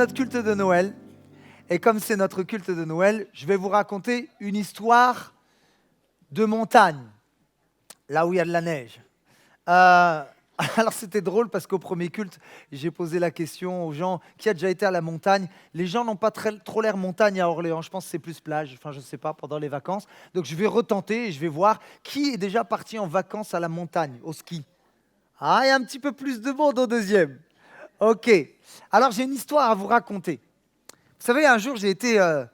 notre culte de Noël. Et comme c'est notre culte de Noël, je vais vous raconter une histoire de montagne, là où il y a de la neige. Alors c'était drôle parce qu'au premier culte, j'ai posé la question aux gens qui a déjà été à la montagne. Les gens n'ont pas trop l'air montagne à Orléans. Je pense que c'est plus plage. Enfin, je ne sais pas, pendant les vacances. Donc je vais retenter et je vais voir qui est déjà parti en vacances à la montagne, au ski. Ah, il y a un petit peu plus de monde au deuxième. Ok. Alors j'ai une histoire à vous raconter. Vous savez, un jour, j'ai été à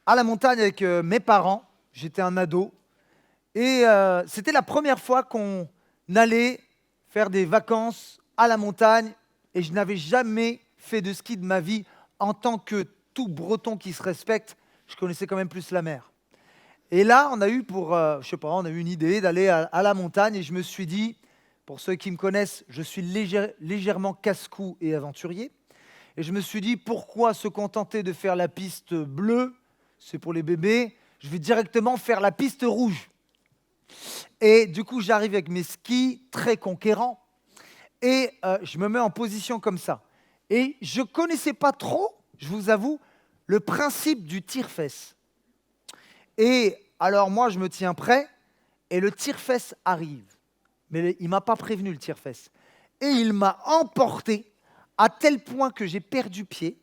la montagne avec mes parents. J'étais un ado. Et c'était la première fois qu'on allait faire des vacances à la montagne. Et je n'avais jamais fait de ski de ma vie. En tant que tout breton qui se respecte, je connaissais quand même plus la mer. Et là, on a eu je sais pas, on a eu une idée d'aller à la montagne. Et je me suis dit, pour ceux qui me connaissent, je suis légèrement casse-cou et aventurier. Et je me suis dit, pourquoi se contenter de faire la piste bleue, c'est pour les bébés, je vais directement faire la piste rouge. Et du coup, j'arrive avec mes skis très conquérants et je me mets en position comme ça. Et je ne connaissais pas trop, je vous avoue, le principe du tire-fesse. Et alors moi, je me tiens prêt et le tire-fesse arrive. Mais il ne m'a pas prévenu, le tire-fesse. Et il m'a emporté à tel point que j'ai perdu pied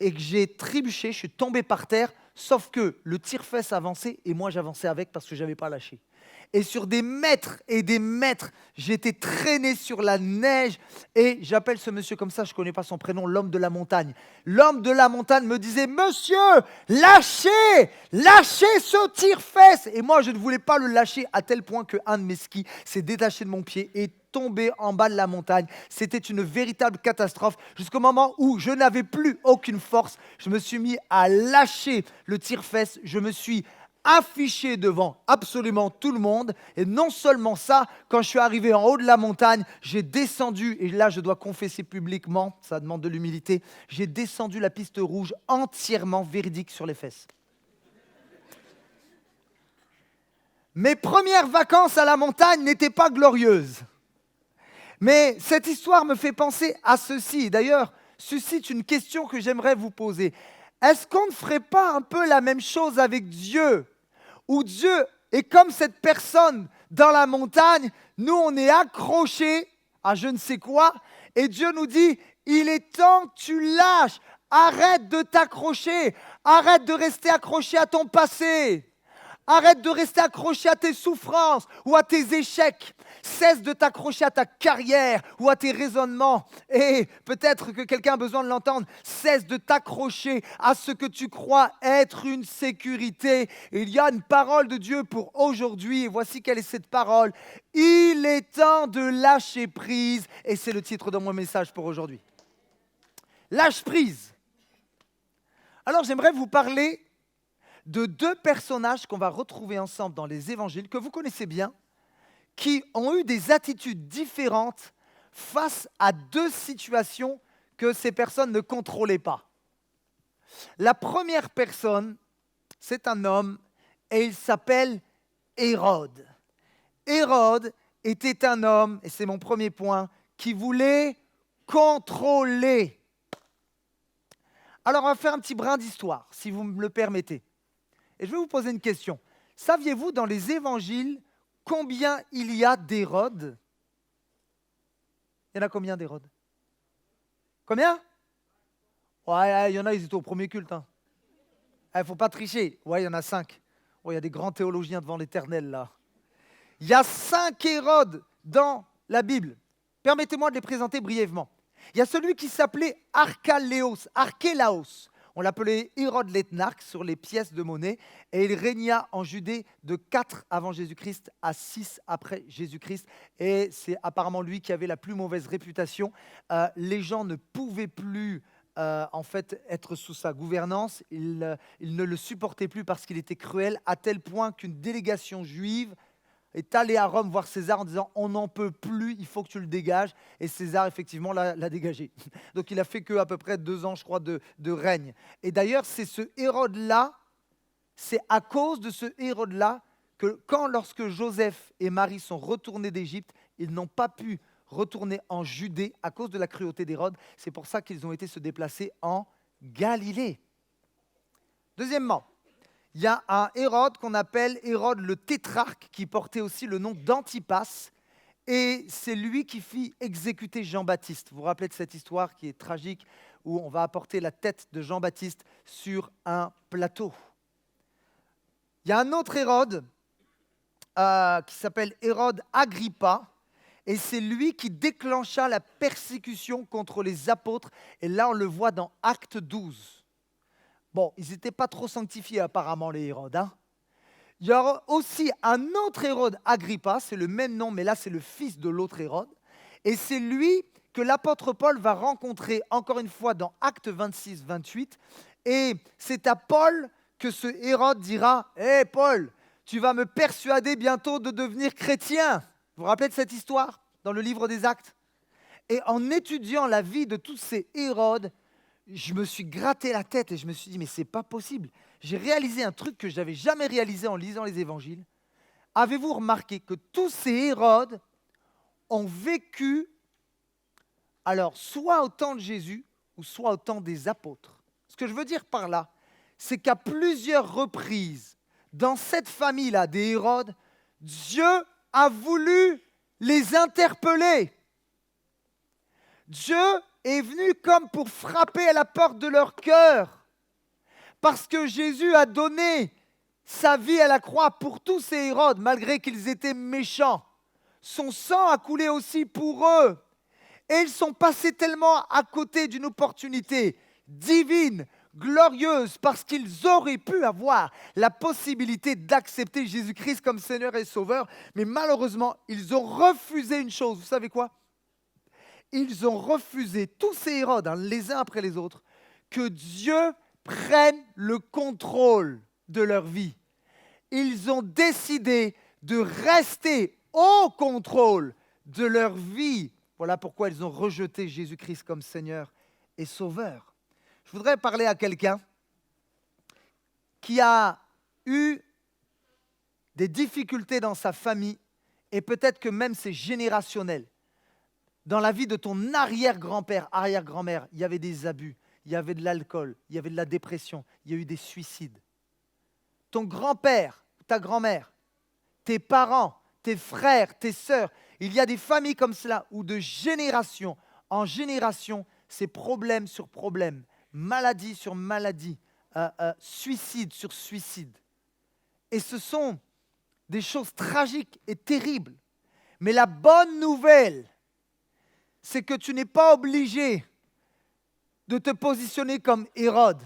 et que j'ai trébuché, je suis tombé par terre, sauf que le tire-fesse avançait et moi j'avançais avec parce que je n'avais pas lâché. Et sur des mètres et des mètres, j'étais traîné sur la neige et j'appelle ce monsieur comme ça, je ne connais pas son prénom, l'homme de la montagne. L'homme de la montagne me disait « Monsieur, lâchez ce tire-fesse !» Et moi, je ne voulais pas le lâcher à tel point qu'un de mes skis s'est détaché de mon pied et tombé en bas de la montagne. C'était une véritable catastrophe jusqu'au moment où je n'avais plus aucune force. Je me suis mis à lâcher le tire-fesse. Je me suis affiché devant absolument tout le monde. Et non seulement ça, quand je suis arrivé en haut de la montagne, j'ai descendu, et là je dois confesser publiquement, ça demande de l'humilité, j'ai descendu la piste rouge entièrement véridique sur les fesses. Mes premières vacances à la montagne n'étaient pas glorieuses. Mais cette histoire me fait penser à ceci. D'ailleurs, suscite une question que j'aimerais vous poser. Est-ce qu'on ne ferait pas un peu la même chose avec Dieu? Où Dieu est comme cette personne dans la montagne, nous on est accrochés à je ne sais quoi, et Dieu nous dit, il est temps que tu lâches, arrête de t'accrocher, arrête de rester accroché à ton passé. Arrête de rester accroché à tes souffrances ou à tes échecs. Cesse de t'accrocher à ta carrière ou à tes raisonnements. Et peut-être que quelqu'un a besoin de l'entendre. Cesse de t'accrocher à ce que tu crois être une sécurité. Il y a une parole de Dieu pour aujourd'hui. Et voici quelle est cette parole. Il est temps de lâcher prise. Et c'est le titre de mon message pour aujourd'hui. Lâche prise. Alors j'aimerais vous parler de deux personnages qu'on va retrouver ensemble dans les évangiles, que vous connaissez bien, qui ont eu des attitudes différentes face à deux situations que ces personnes ne contrôlaient pas. La première personne, c'est un homme et il s'appelle Hérode. Hérode était un homme, et c'est mon premier point, qui voulait contrôler. Alors on va faire un petit brin d'histoire, si vous me le permettez. Et je vais vous poser une question. Saviez-vous dans les évangiles combien il y a d'Hérode? Il y en a combien d'Hérode? Combien? Ouais, il y en a, ils étaient au premier culte. Il ne faut pas tricher. Ouais, il y en a 5. Il y a des grands théologiens devant l'Éternel là. Il y a 5 Hérodes dans la Bible. Permettez-moi de les présenter brièvement. Il y a celui qui s'appelait Archélaos. On l'appelait Hérode l'Ethnarque sur les pièces de monnaie et il régna en Judée de 4 avant Jésus-Christ à 6 après Jésus-Christ. Et c'est apparemment lui qui avait la plus mauvaise réputation. Les gens ne pouvaient plus en fait être sous sa gouvernance. Ils ne le supportaient plus parce qu'il était cruel à tel point qu'une délégation juive est allé à Rome voir César en disant « on n'en peut plus, il faut que tu le dégages ». Et César, effectivement, l'a dégagé. Donc, il a fait qu'à peu près 2 ans, je crois, de règne. Et d'ailleurs, c'est ce Hérode-là, c'est à cause de ce Hérode-là que lorsque Joseph et Marie sont retournés d'Égypte, ils n'ont pas pu retourner en Judée à cause de la cruauté d'Hérode. C'est pour ça qu'ils ont été se déplacer en Galilée. Deuxièmement, il y a un Hérode qu'on appelle Hérode le tétrarque, qui portait aussi le nom d'Antipas, et c'est lui qui fit exécuter Jean-Baptiste. Vous vous rappelez de cette histoire qui est tragique, où on va apporter la tête de Jean-Baptiste sur un plateau. Il y a un autre Hérode qui s'appelle Hérode Agrippa, et c'est lui qui déclencha la persécution contre les apôtres, et là on le voit dans Acte 12. Bon, ils n'étaient pas trop sanctifiés apparemment les Hérodes. Hein. Il y aura aussi un autre Hérode Agrippa, c'est le même nom, mais là c'est le fils de l'autre Hérode, et c'est lui que l'apôtre Paul va rencontrer encore une fois dans Acte 26-28, et c'est à Paul que ce Hérode dira « Hé Paul, tu vas me persuader bientôt de devenir chrétien !» Vous vous rappelez de cette histoire dans le livre des Actes? Et en étudiant la vie de tous ces Hérodes, je me suis gratté la tête et je me suis dit « Mais c'est pas possible !» J'ai réalisé un truc que je n'avais jamais réalisé en lisant les évangiles. Avez-vous remarqué que tous ces Hérodes ont vécu, alors soit au temps de Jésus ou soit au temps des apôtres? Ce que je veux dire par là, c'est qu'à plusieurs reprises, dans cette famille-là des Hérodes, Dieu a voulu les interpeller. Dieu est venu comme pour frapper à la porte de leur cœur. Parce que Jésus a donné sa vie à la croix pour tous ces Hérodes, malgré qu'ils étaient méchants. Son sang a coulé aussi pour eux. Et ils sont passés tellement à côté d'une opportunité divine, glorieuse, parce qu'ils auraient pu avoir la possibilité d'accepter Jésus-Christ comme Seigneur et Sauveur. Mais malheureusement, ils ont refusé une chose. Vous savez quoi? Ils ont refusé, tous ces Hérodes, les uns après les autres, que Dieu prenne le contrôle de leur vie. Ils ont décidé de rester au contrôle de leur vie. Voilà pourquoi ils ont rejeté Jésus-Christ comme Seigneur et Sauveur. Je voudrais parler à quelqu'un qui a eu des difficultés dans sa famille et peut-être que même c'est générationnel. Dans la vie de ton arrière-grand-père, arrière-grand-mère, il y avait des abus, il y avait de l'alcool, il y avait de la dépression, il y a eu des suicides. Ton grand-père, ta grand-mère, tes parents, tes frères, tes sœurs, il y a des familles comme cela où de génération en génération, c'est problème sur problème, maladie sur maladie, suicide sur suicide. Et ce sont des choses tragiques et terribles. Mais la bonne nouvelle, c'est que tu n'es pas obligé de te positionner comme Hérode.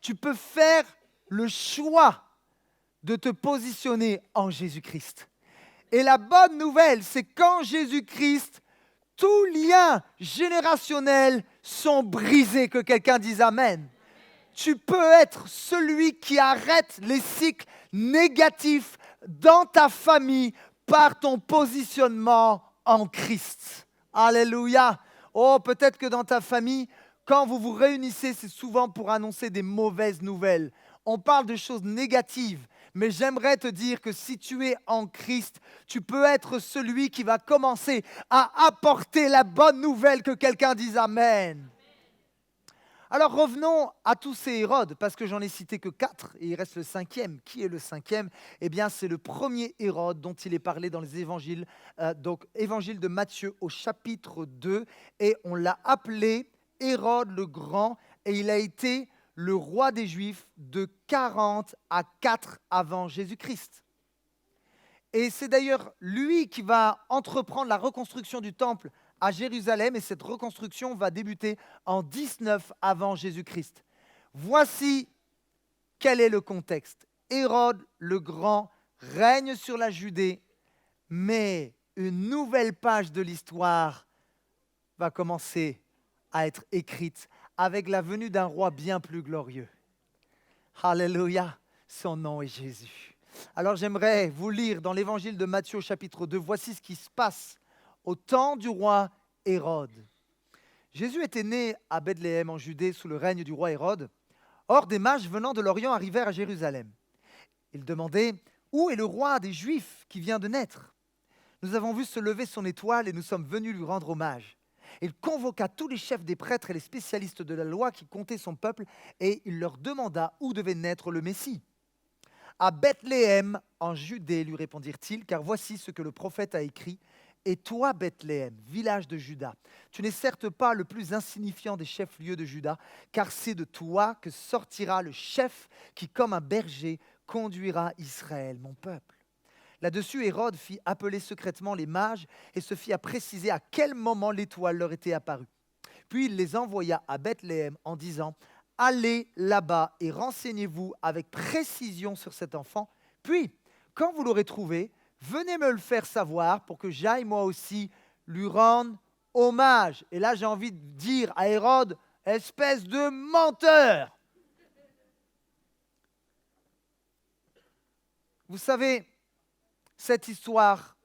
Tu peux faire le choix de te positionner en Jésus-Christ. Et la bonne nouvelle, c'est qu'en Jésus-Christ, tous liens générationnels sont brisés. Que quelqu'un dise Amen. Tu peux être celui qui arrête les cycles négatifs dans ta famille par ton positionnement en Christ. Alléluia. Oh, peut-être que dans ta famille, quand vous vous réunissez, c'est souvent pour annoncer des mauvaises nouvelles. On parle de choses négatives, mais j'aimerais te dire que si tu es en Christ, tu peux être celui qui va commencer à apporter la bonne nouvelle. Que quelqu'un dise Amen. Alors revenons à tous ces Hérodes, parce que j'en ai cité que 4 et il reste le 5e. Qui est le 5e? Eh bien, c'est le premier Hérode dont il est parlé dans les évangiles, donc évangile de Matthieu au chapitre 2, et on l'a appelé Hérode le Grand, et il a été le roi des Juifs de 40 à 4 avant Jésus-Christ. Et c'est d'ailleurs lui qui va entreprendre la reconstruction du temple à Jérusalem, et cette reconstruction va débuter en 19 avant Jésus-Christ. Voici quel est le contexte. Hérode le Grand règne sur la Judée, mais une nouvelle page de l'histoire va commencer à être écrite avec la venue d'un roi bien plus glorieux. Alléluia, son nom est Jésus. Alors j'aimerais vous lire dans l'évangile de Matthieu chapitre 2, voici ce qui se passe au temps du roi Hérode. Jésus était né à Bethléem en Judée sous le règne du roi Hérode. Or, des mages venant de l'Orient arrivèrent à Jérusalem. Ils demandaient « Où est le roi des Juifs qui vient de naître ?» Nous avons vu se lever son étoile et nous sommes venus lui rendre hommage. Il convoqua tous les chefs des prêtres et les spécialistes de la loi qui comptaient son peuple et il leur demanda où devait naître le Messie. À Bethléem, en Judée, lui répondirent-ils, car voici ce que le prophète a écrit. Et toi, Bethléem, village de Juda, tu n'es certes pas le plus insignifiant des chefs-lieux de Juda, car c'est de toi que sortira le chef qui, comme un berger, conduira Israël, mon peuple. Là-dessus, Hérode fit appeler secrètement les mages et se fit à préciser à quel moment l'étoile leur était apparue. Puis il les envoya à Bethléem en disant « Allez là-bas et renseignez-vous avec précision sur cet enfant. Puis, quand vous l'aurez trouvé, venez me le faire savoir pour que j'aille moi aussi lui rendre hommage. » Et là, j'ai envie de dire à Hérode « Espèce de menteur !» Vous savez, cette histoire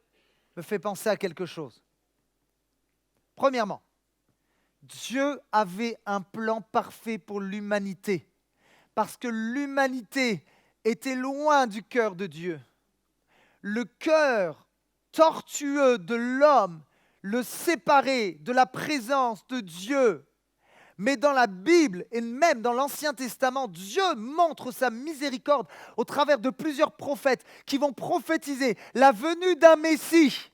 me fait penser à quelque chose. Premièrement, Dieu avait un plan parfait pour l'humanité, parce que l'humanité était loin du cœur de Dieu. Le cœur tortueux de l'homme le séparait de la présence de Dieu. Mais dans la Bible et même dans l'Ancien Testament, Dieu montre sa miséricorde au travers de plusieurs prophètes qui vont prophétiser la venue d'un Messie,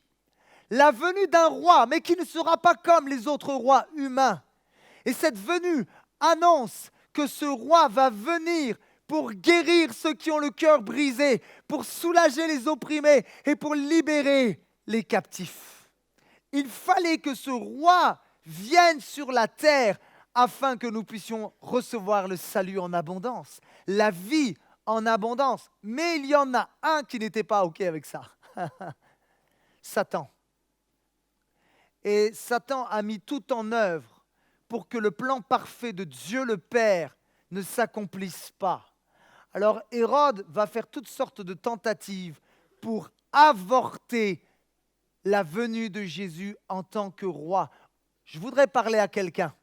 la venue d'un roi, mais qui ne sera pas comme les autres rois humains. Et cette venue annonce que ce roi va venir pour guérir ceux qui ont le cœur brisé, pour soulager les opprimés et pour libérer les captifs. Il fallait que ce roi vienne sur la terre afin que nous puissions recevoir le salut en abondance, la vie en abondance. Mais il y en a un qui n'était pas OK avec ça. Satan. Et Satan a mis tout en œuvre pour que le plan parfait de Dieu le Père ne s'accomplisse pas. Alors Hérode va faire toutes sortes de tentatives pour avorter la venue de Jésus en tant que roi. Je voudrais parler à quelqu'un.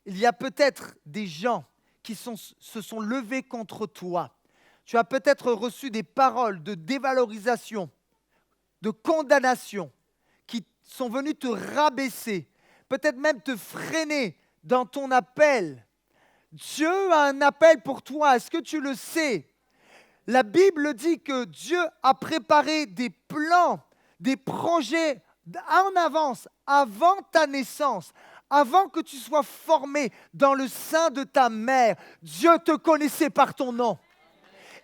Il y a peut-être des gens qui se sont levés contre toi. Tu as peut-être reçu des paroles de dévalorisation, de condamnation, qui sont venus te rabaisser, peut-être même te freiner dans ton appel. Dieu a un appel pour toi, est-ce que tu le sais? La Bible dit que Dieu a préparé des plans, des projets en avance, avant ta naissance, avant que tu sois formé dans le sein de ta mère. Dieu te connaissait par ton nom.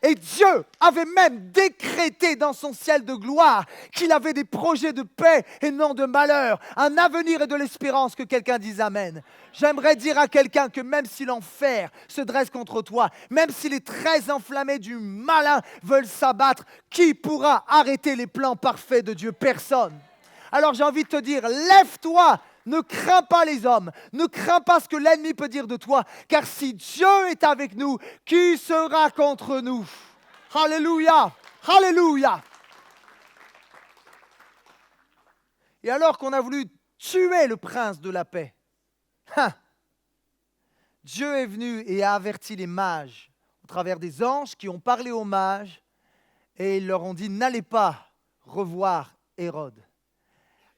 Et Dieu avait même décrété dans son ciel de gloire qu'il avait des projets de paix et non de malheur, un avenir et de l'espérance, que quelqu'un dise Amen. J'aimerais dire à quelqu'un que même si l'enfer se dresse contre toi, même si les traits enflammés du malin veulent s'abattre, qui pourra arrêter les plans parfaits de Dieu? Personne. Alors j'ai envie de te dire, lève-toi. Ne crains pas les hommes, ne crains pas ce que l'ennemi peut dire de toi, car si Dieu est avec nous, qui sera contre nous? Alléluia, alléluia. Et alors qu'on a voulu tuer le prince de la paix, Dieu est venu et a averti les mages au travers des anges qui ont parlé aux mages et ils leur ont dit « N'allez pas revoir Hérode ».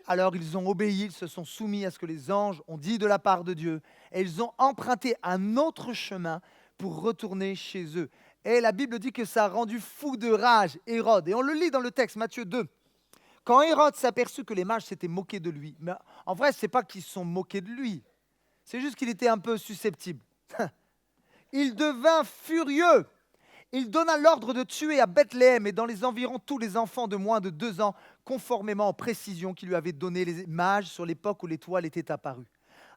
Alors ils ont obéi, ils se sont soumis à ce que les anges ont dit de la part de Dieu et ils ont emprunté un autre chemin pour retourner chez eux. Et la Bible dit que ça a rendu fou de rage Hérode. Et on le lit dans le texte, Matthieu 2. Quand Hérode s'aperçut que les mages s'étaient moqués de lui, mais en vrai, ce n'est pas qu'ils se sont moqués de lui, c'est juste qu'il était un peu susceptible. Il devint furieux. Il donna l'ordre de tuer à Bethléem et dans les environs tous les enfants de moins de 2 ans, conformément aux précisions qu'il lui avaient données les mages sur l'époque où l'étoile était apparue.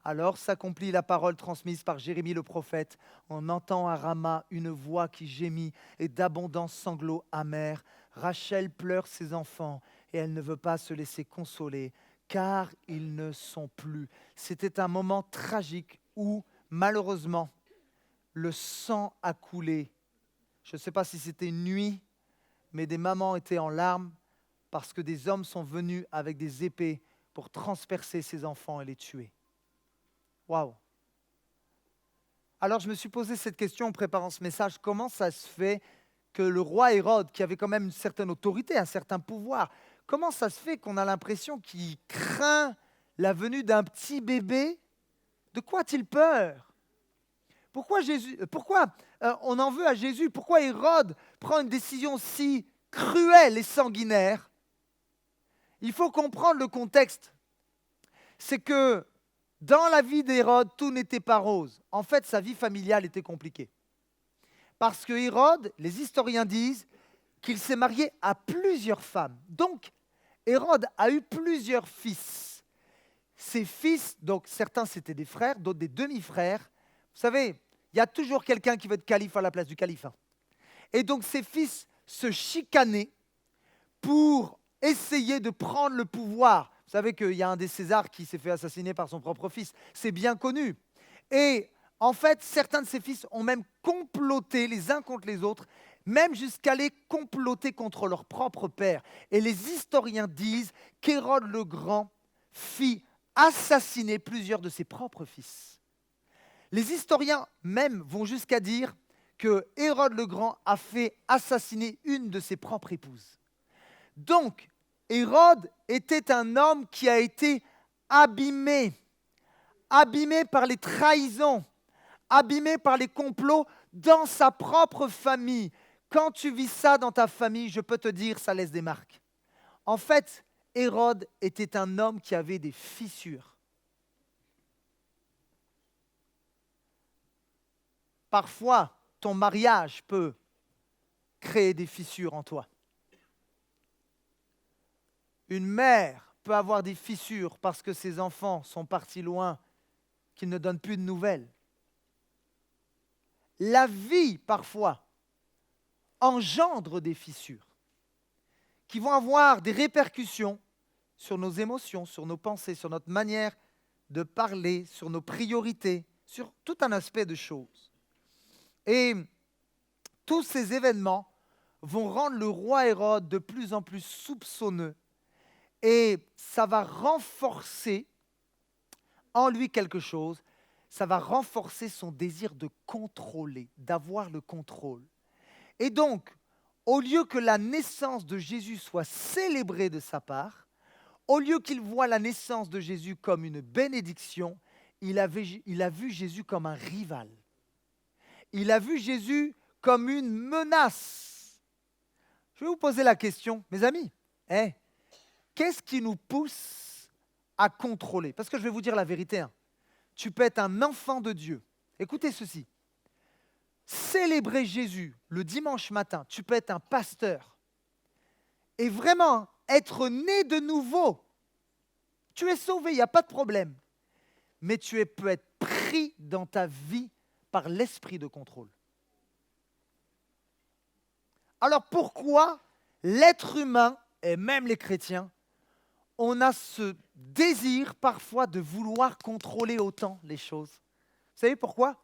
Alors s'accomplit la parole transmise par Jérémie le prophète. On entend à Rama une voix qui gémit et d'abondants sanglots amers. Rachel pleure ses enfants et elle ne veut pas se laisser consoler, car ils ne sont plus. C'était un moment tragique où, malheureusement, le sang a coulé. Je ne sais pas si c'était une nuit, mais des mamans étaient en larmes parce que des hommes sont venus avec des épées pour transpercer ces enfants et les tuer. Waouh! Alors je me suis posé cette question en préparant ce message. Comment ça se fait que le roi Hérode, qui avait quand même une certaine autorité, un certain pouvoir, comment ça se fait qu'on a l'impression qu'il craint la venue d'un petit bébé? De quoi a-t-il peur? Pourquoi on en veut à Jésus? Pourquoi Hérode prend une décision si cruelle et sanguinaire? Il faut comprendre le contexte. C'est que dans la vie d'Hérode, tout n'était pas rose. En fait, sa vie familiale était compliquée. Parce que Hérode, les historiens disent qu'il s'est marié à plusieurs femmes. Donc, Hérode a eu plusieurs fils. Ses fils, donc certains c'était des frères, d'autres des demi-frères. Vous savez, il y a toujours quelqu'un qui veut être calife à la place du calife. Et donc ses fils se chicanaient pour essayer de prendre le pouvoir. Vous savez qu'il y a un des Césars qui s'est fait assassiner par son propre fils. C'est bien connu. Et en fait, certains de ses fils ont même comploté les uns contre les autres, même jusqu'à les comploter contre leur propre père. Et les historiens disent qu'Hérode le Grand fit assassiner plusieurs de ses propres fils. Les historiens même vont jusqu'à dire que Hérode le Grand a fait assassiner une de ses propres épouses. Donc, Hérode était un homme qui a été abîmé par les trahisons, abîmé par les complots dans sa propre famille. Quand tu vis ça dans ta famille, je peux te dire, ça laisse des marques. En fait, Hérode était un homme qui avait des fissures. Parfois, ton mariage peut créer des fissures en toi. Une mère peut avoir des fissures parce que ses enfants sont partis loin, qu'ils ne donnent plus de nouvelles. La vie, parfois, engendre des fissures qui vont avoir des répercussions sur nos émotions, sur nos pensées, sur notre manière de parler, sur nos priorités, sur tout un aspect de choses. Et tous ces événements vont rendre le roi Hérode de plus en plus soupçonneux et ça va renforcer en lui quelque chose, ça va renforcer son désir de contrôler, d'avoir le contrôle. Et donc, au lieu que la naissance de Jésus soit célébrée de sa part, au lieu qu'il voie la naissance de Jésus comme une bénédiction, il a vu Jésus comme un rival. Il a vu Jésus comme une menace. Je vais vous poser la question, mes amis, qu'est-ce qui nous pousse à contrôler? Parce que je vais vous dire la vérité, tu peux être un enfant de Dieu. Écoutez ceci. Célébrer Jésus le dimanche matin, tu peux être un pasteur et vraiment être né de nouveau. Tu es sauvé, il n'y a pas de problème. Mais peux être pris dans ta vie par l'esprit de contrôle. Alors pourquoi l'être humain, et même les chrétiens, on a ce désir parfois de vouloir contrôler autant les choses? Vous savez pourquoi?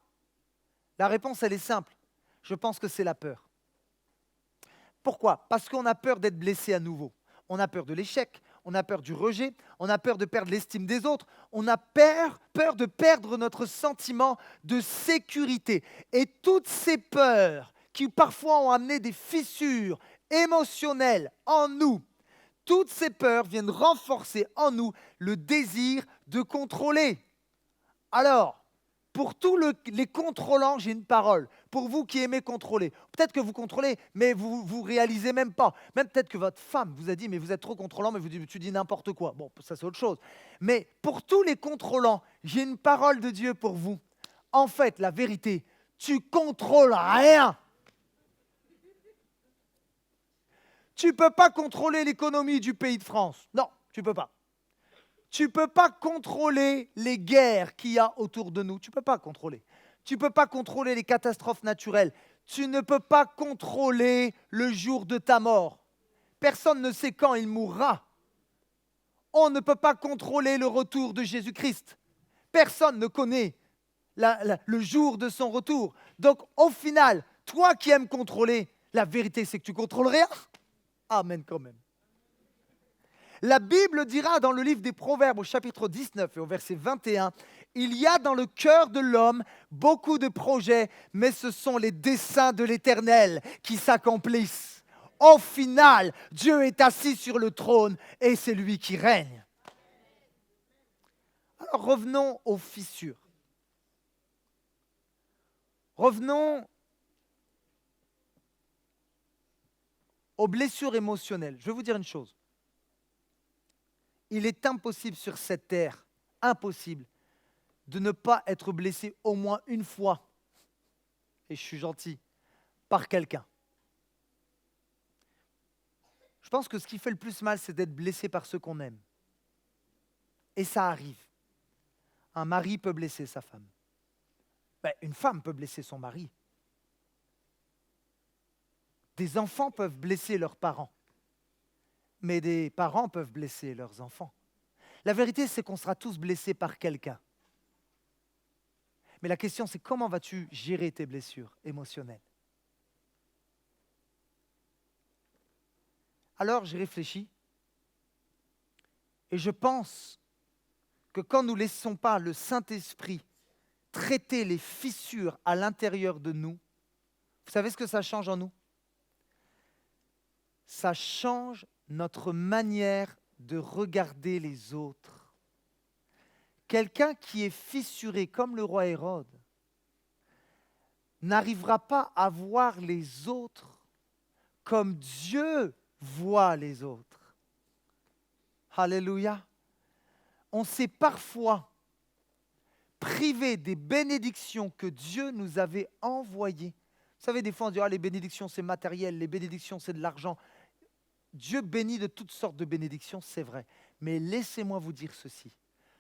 La réponse, elle est simple. Je pense que c'est la peur. Pourquoi? Parce qu'on a peur d'être blessé à nouveau. On a peur de l'échec, on a peur du rejet, on a peur de perdre l'estime des autres, on a peur de perdre notre sentiment de sécurité. Et toutes ces peurs qui parfois ont amené des fissures émotionnelles en nous, toutes ces peurs viennent renforcer en nous le désir de contrôler. Alors, pour tous les contrôlants, j'ai une parole. Pour vous qui aimez contrôler, peut-être que vous contrôlez, mais vous ne réalisez même pas. Même peut-être que votre femme vous a dit, mais vous êtes trop contrôlant, mais tu dis n'importe quoi. Bon, ça c'est autre chose. Mais pour tous les contrôlants, j'ai une parole de Dieu pour vous. En fait, la vérité, tu contrôles rien. Tu ne peux pas contrôler l'économie du pays de France. Non, tu ne peux pas. Tu ne peux pas contrôler les guerres qu'il y a autour de nous. Tu ne peux pas contrôler. Tu ne peux pas contrôler les catastrophes naturelles. Tu ne peux pas contrôler le jour de ta mort. Personne ne sait quand il mourra. On ne peut pas contrôler le retour de Jésus-Christ. Personne ne connaît le jour de son retour. Donc, au final, toi qui aimes contrôler, la vérité, c'est que tu ne contrôles rien. Amen quand même. La Bible dira dans le livre des Proverbes au chapitre 19 et au verset 21, « Il y a dans le cœur de l'homme beaucoup de projets, mais ce sont les desseins de l'Éternel qui s'accomplissent. » Au final, Dieu est assis sur le trône et c'est lui qui règne. Alors revenons aux fissures. Revenons aux blessures émotionnelles. Je vais vous dire une chose. Il est impossible sur cette terre, impossible, de ne pas être blessé au moins une fois, et je suis gentil, par quelqu'un. Je pense que ce qui fait le plus mal, c'est d'être blessé par ceux qu'on aime. Et ça arrive. Un mari peut blesser sa femme. Une femme peut blesser son mari. Des enfants peuvent blesser leurs parents. Mais des parents peuvent blesser leurs enfants. La vérité, c'est qu'on sera tous blessés par quelqu'un. Mais la question, c'est comment vas-tu gérer tes blessures émotionnelles? Alors, j'ai réfléchi et je pense que quand nous ne laissons pas le Saint-Esprit traiter les fissures à l'intérieur de nous, vous savez ce que ça change en nous? Ça change notre manière de regarder les autres. Quelqu'un qui est fissuré comme le roi Hérode n'arrivera pas à voir les autres comme Dieu voit les autres. Alléluia. On s'est parfois privé des bénédictions que Dieu nous avait envoyées. Vous savez, des fois on dit « les bénédictions c'est matériel, les bénédictions c'est de l'argent ». Dieu bénit de toutes sortes de bénédictions, c'est vrai. Mais laissez-moi vous dire ceci.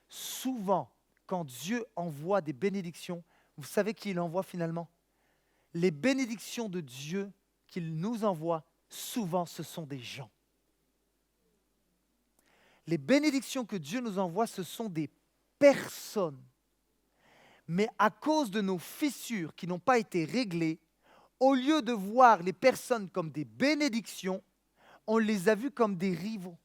Souvent, quand Dieu envoie des bénédictions, vous savez qui il envoie finalement? Les bénédictions de Dieu qu'il nous envoie, souvent ce sont des gens. Les bénédictions que Dieu nous envoie, ce sont des personnes. Mais à cause de nos fissures qui n'ont pas été réglées, au lieu de voir les personnes comme des bénédictions, on les a vus comme des rivaux.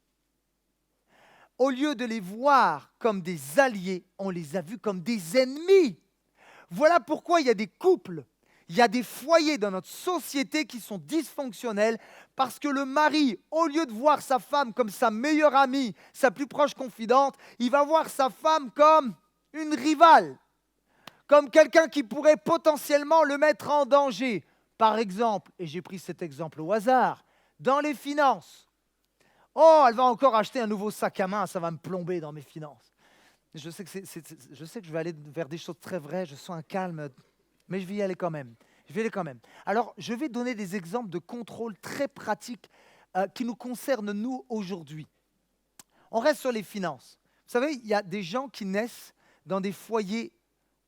Au lieu de les voir comme des alliés, on les a vus comme des ennemis. Voilà pourquoi il y a des couples, il y a des foyers dans notre société qui sont dysfonctionnels parce que le mari, au lieu de voir sa femme comme sa meilleure amie, sa plus proche confidente, il va voir sa femme comme une rivale, comme quelqu'un qui pourrait potentiellement le mettre en danger. Par exemple, et j'ai pris cet exemple au hasard, dans les finances. Oh, elle va encore acheter un nouveau sac à main, ça va me plomber dans mes finances. Je sais que je vais aller vers des choses très vraies, je sens un calme, mais je vais y aller quand même. Alors, je vais donner des exemples de contrôle très pratiques qui nous concernent, nous, aujourd'hui. On reste sur les finances. Vous savez, il y a des gens qui naissent dans des foyers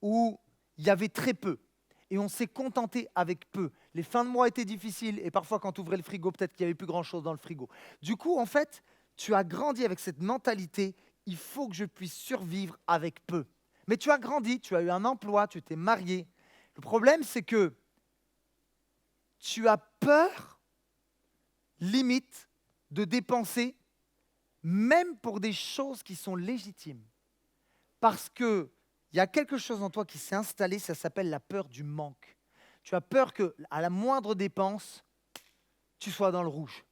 où il y avait très peu. Et on s'est contenté avec peu. Les fins de mois étaient difficiles et parfois quand tu ouvrais le frigo, peut-être qu'il n'y avait plus grand-chose dans le frigo. Du coup, en fait, tu as grandi avec cette mentalité, il faut que je puisse survivre avec peu. Mais tu as grandi, tu as eu un emploi, tu t'es marié. Le problème, c'est que tu as peur, limite, de dépenser, même pour des choses qui sont légitimes. Parce que il y a quelque chose en toi qui s'est installé, ça s'appelle la peur du manque. Tu as peur qu'à la moindre dépense, tu sois dans le rouge.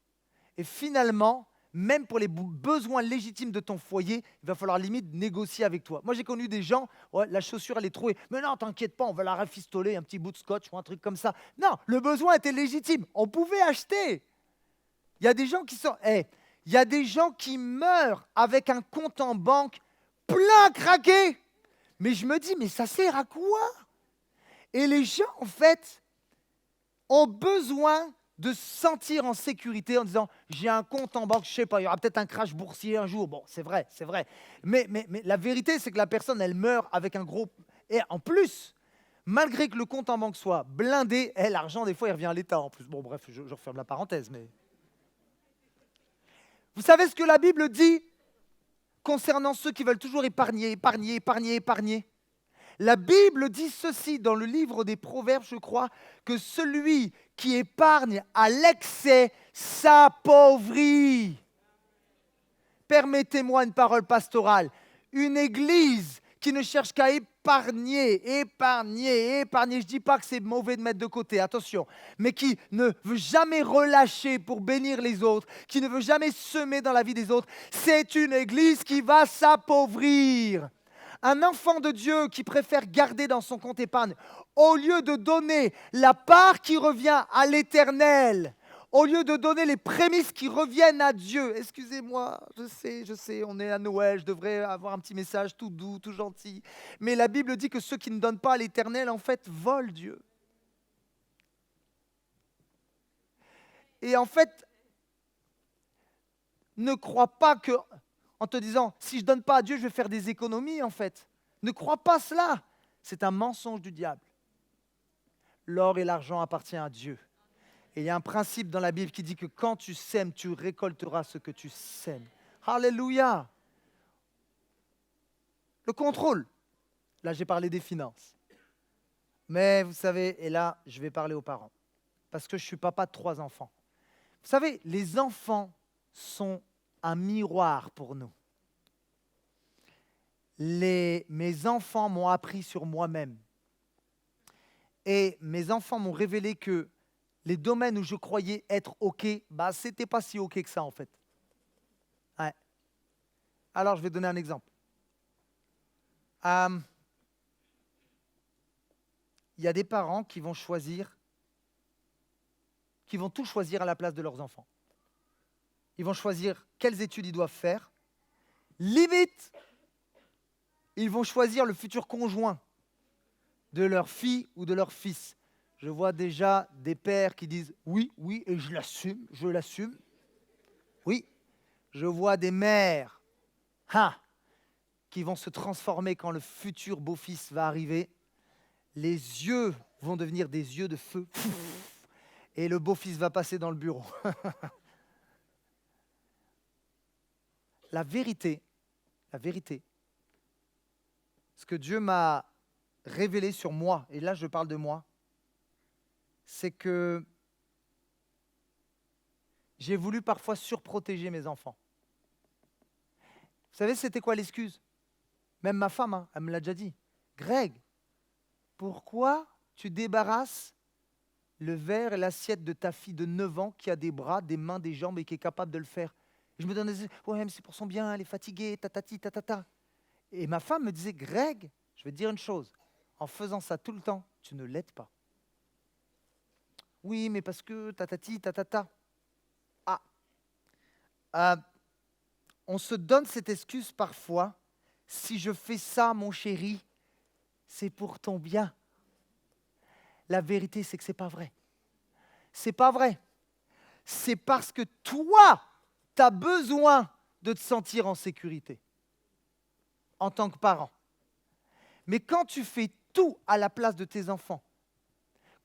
Et finalement, même pour les besoins légitimes de ton foyer, il va falloir limite négocier avec toi. Moi, j'ai connu des gens, la chaussure, elle est trouée. Mais non, t'inquiète pas, on va la rafistoler, un petit bout de scotch ou un truc comme ça. Non, le besoin était légitime. On pouvait acheter. Il y a des gens qui sont... il y a des gens qui meurent avec un compte en banque plein craqué. Mais je me dis, mais ça sert à quoi? Et les gens, en fait, ont besoin de se sentir en sécurité en disant, j'ai un compte en banque, je ne sais pas, il y aura peut-être un crash boursier un jour. Bon, c'est vrai. Mais la vérité, c'est que la personne, elle meurt avec un gros... Et en plus, malgré que le compte en banque soit blindé, l'argent, des fois, il revient à l'État en plus. Bon, bref, je referme la parenthèse, mais... Vous savez ce que la Bible dit concernant ceux qui veulent toujours épargner? La Bible dit ceci dans le livre des Proverbes, je crois, que celui qui épargne à l'excès s'appauvrit. Permettez-moi une parole pastorale. Une église qui ne cherche qu'à épargner. Je ne dis pas que c'est mauvais de mettre de côté, attention, mais qui ne veut jamais relâcher pour bénir les autres, qui ne veut jamais semer dans la vie des autres, c'est une église qui va s'appauvrir. Un enfant de Dieu qui préfère garder dans son compte épargne, au lieu de donner la part qui revient à l'Éternel, au lieu de donner les prémices qui reviennent à Dieu. Excusez-moi, je sais, on est à Noël, je devrais avoir un petit message tout doux, tout gentil. Mais la Bible dit que ceux qui ne donnent pas à l'Éternel, en fait, volent Dieu. Et en fait, ne crois pas que, en te disant, si je ne donne pas à Dieu, je vais faire des économies, en fait. Ne crois pas cela. C'est un mensonge du diable. L'or et l'argent appartiennent à Dieu. Et il y a un principe dans la Bible qui dit que quand tu sèmes, tu récolteras ce que tu sèmes. Alléluia. Le contrôle. Là, j'ai parlé des finances. Mais vous savez, et là, je vais parler aux parents. Parce que je suis papa de 3 enfants. Vous savez, les enfants sont un miroir pour nous. Mes enfants m'ont appris sur moi-même. Et mes enfants m'ont révélé que les domaines où je croyais être OK, ce n'était pas si OK que ça en fait. Ouais. Alors, je vais donner un exemple. Il y a des parents qui vont tout choisir à la place de leurs enfants. Ils vont choisir quelles études ils doivent faire. Limite, ils vont choisir le futur conjoint de leur fille ou de leur fils. Je vois déjà des pères qui disent « oui, et je l'assume. » Oui, je vois des mères qui vont se transformer quand le futur beau-fils va arriver. Les yeux vont devenir des yeux de feu. Et le beau-fils va passer dans le bureau. La vérité, ce que Dieu m'a révélé sur moi, et là je parle de moi, c'est que j'ai voulu parfois surprotéger mes enfants. Vous savez, c'était quoi l'excuse? Même ma femme, elle me l'a déjà dit. Greg, pourquoi tu débarrasses le verre et l'assiette de ta fille de 9 ans qui a des bras, des mains, des jambes et qui est capable de le faire? Et je me donnais, ouais, mais c'est pour son bien, elle est fatiguée, tatati, tatata. Et ma femme me disait, Greg, je vais te dire une chose, en faisant ça tout le temps, tu ne l'aides pas. Oui, mais parce que tatati, tatata. On se donne cette excuse parfois. Si je fais ça, mon chéri, c'est pour ton bien. La vérité, c'est que ce n'est pas vrai. C'est pas vrai. C'est parce que toi, tu as besoin de te sentir en sécurité en tant que parent. Mais quand tu fais tout à la place de tes enfants,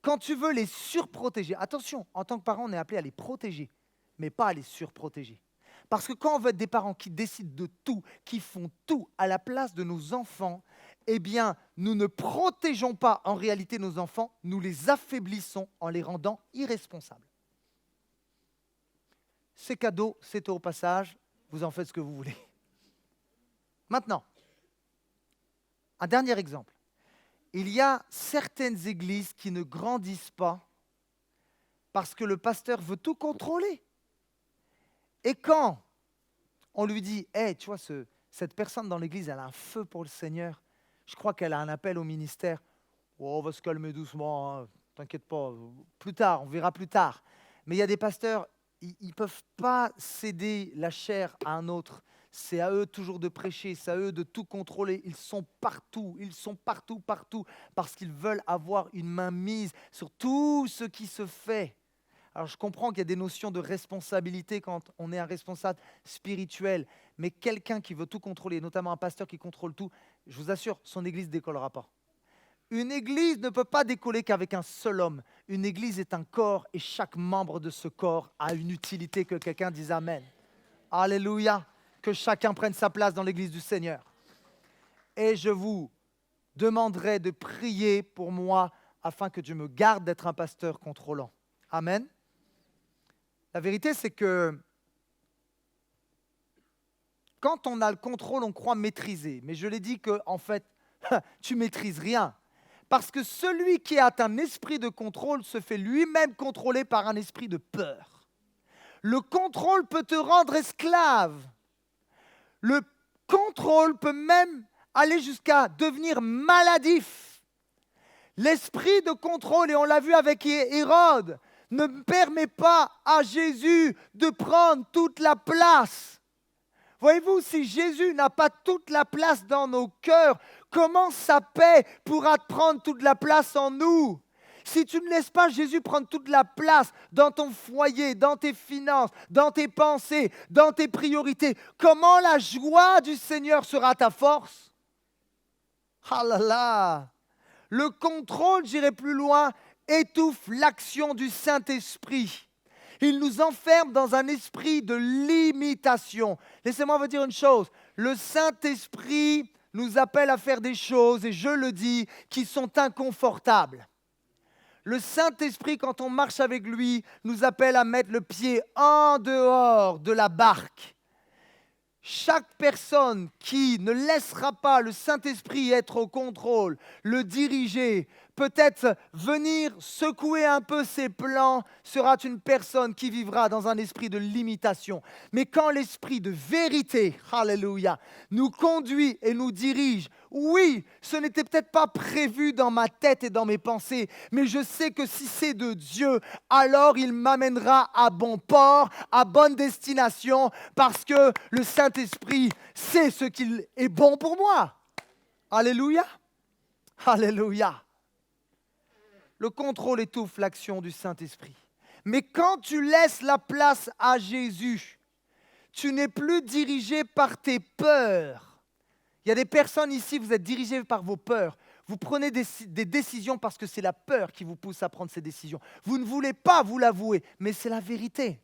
quand tu veux les surprotéger, attention, en tant que parent, on est appelé à les protéger, mais pas à les surprotéger. Parce que quand on veut être des parents qui décident de tout, qui font tout à la place de nos enfants, eh bien, nous ne protégeons pas en réalité nos enfants, nous les affaiblissons en les rendant irresponsables. C'est cadeau, c'est au passage, vous en faites ce que vous voulez. Maintenant, un dernier exemple. Il y a certaines églises qui ne grandissent pas parce que le pasteur veut tout contrôler. Et quand on lui dit « Hey, tu vois, cette personne dans l'église, elle a un feu pour le Seigneur, je crois qu'elle a un appel au ministère. Oh, on va se calmer doucement, hein. T'inquiète pas, plus tard, on verra plus tard. » Mais il y a des pasteurs, ils ne peuvent pas céder la chair à un autre. C'est à eux toujours de prêcher, c'est à eux de tout contrôler. Ils sont partout, partout, parce qu'ils veulent avoir une main mise sur tout ce qui se fait. Alors je comprends qu'il y a des notions de responsabilité quand on est un responsable spirituel, mais quelqu'un qui veut tout contrôler, notamment un pasteur qui contrôle tout, je vous assure, son église ne décollera pas. Une église ne peut pas décoller qu'avec un seul homme. Une église est un corps et chaque membre de ce corps a une utilité. Que quelqu'un dise Amen. Alléluia. Que chacun prenne sa place dans l'église du Seigneur. Et je vous demanderai de prier pour moi afin que Dieu me garde d'être un pasteur contrôlant. Amen. La vérité, c'est que quand on a le contrôle, on croit maîtriser. Mais je l'ai dit qu'en fait, tu maîtrises rien. Parce que celui qui a un esprit de contrôle se fait lui-même contrôler par un esprit de peur. Le contrôle peut te rendre esclave. Le contrôle peut même aller jusqu'à devenir maladif. L'esprit de contrôle, et on l'a vu avec Hérode, ne permet pas à Jésus de prendre toute la place. Voyez-vous, si Jésus n'a pas toute la place dans nos cœurs, comment sa paix pourra prendre toute la place en nous? Si tu ne laisses pas Jésus prendre toute la place dans ton foyer, dans tes finances, dans tes pensées, dans tes priorités, comment la joie du Seigneur sera ta force? Ah là là! Le contrôle, j'irai plus loin, étouffe l'action du Saint-Esprit. Il nous enferme dans un esprit de limitation. Laissez-moi vous dire une chose. Le Saint-Esprit nous appelle à faire des choses, et je le dis, qui sont inconfortables. Le Saint-Esprit, quand on marche avec lui, nous appelle à mettre le pied en dehors de la barque. Chaque personne qui ne laissera pas le Saint-Esprit être au contrôle, le diriger, peut-être venir secouer un peu ses plans, sera une personne qui vivra dans un esprit de limitation. Mais quand l'esprit de vérité, alléluia, nous conduit et nous dirige, oui, ce n'était peut-être pas prévu dans ma tête et dans mes pensées, mais je sais que si c'est de Dieu, alors il m'amènera à bon port, à bonne destination, parce que le Saint-Esprit sait ce qu'il est bon pour moi. Alléluia. Alléluia. Le contrôle étouffe l'action du Saint-Esprit. Mais quand tu laisses la place à Jésus, tu n'es plus dirigé par tes peurs. Il y a des personnes ici, vous êtes dirigés par vos peurs. Vous prenez des décisions parce que c'est la peur qui vous pousse à prendre ces décisions. Vous ne voulez pas vous l'avouer, mais c'est la vérité.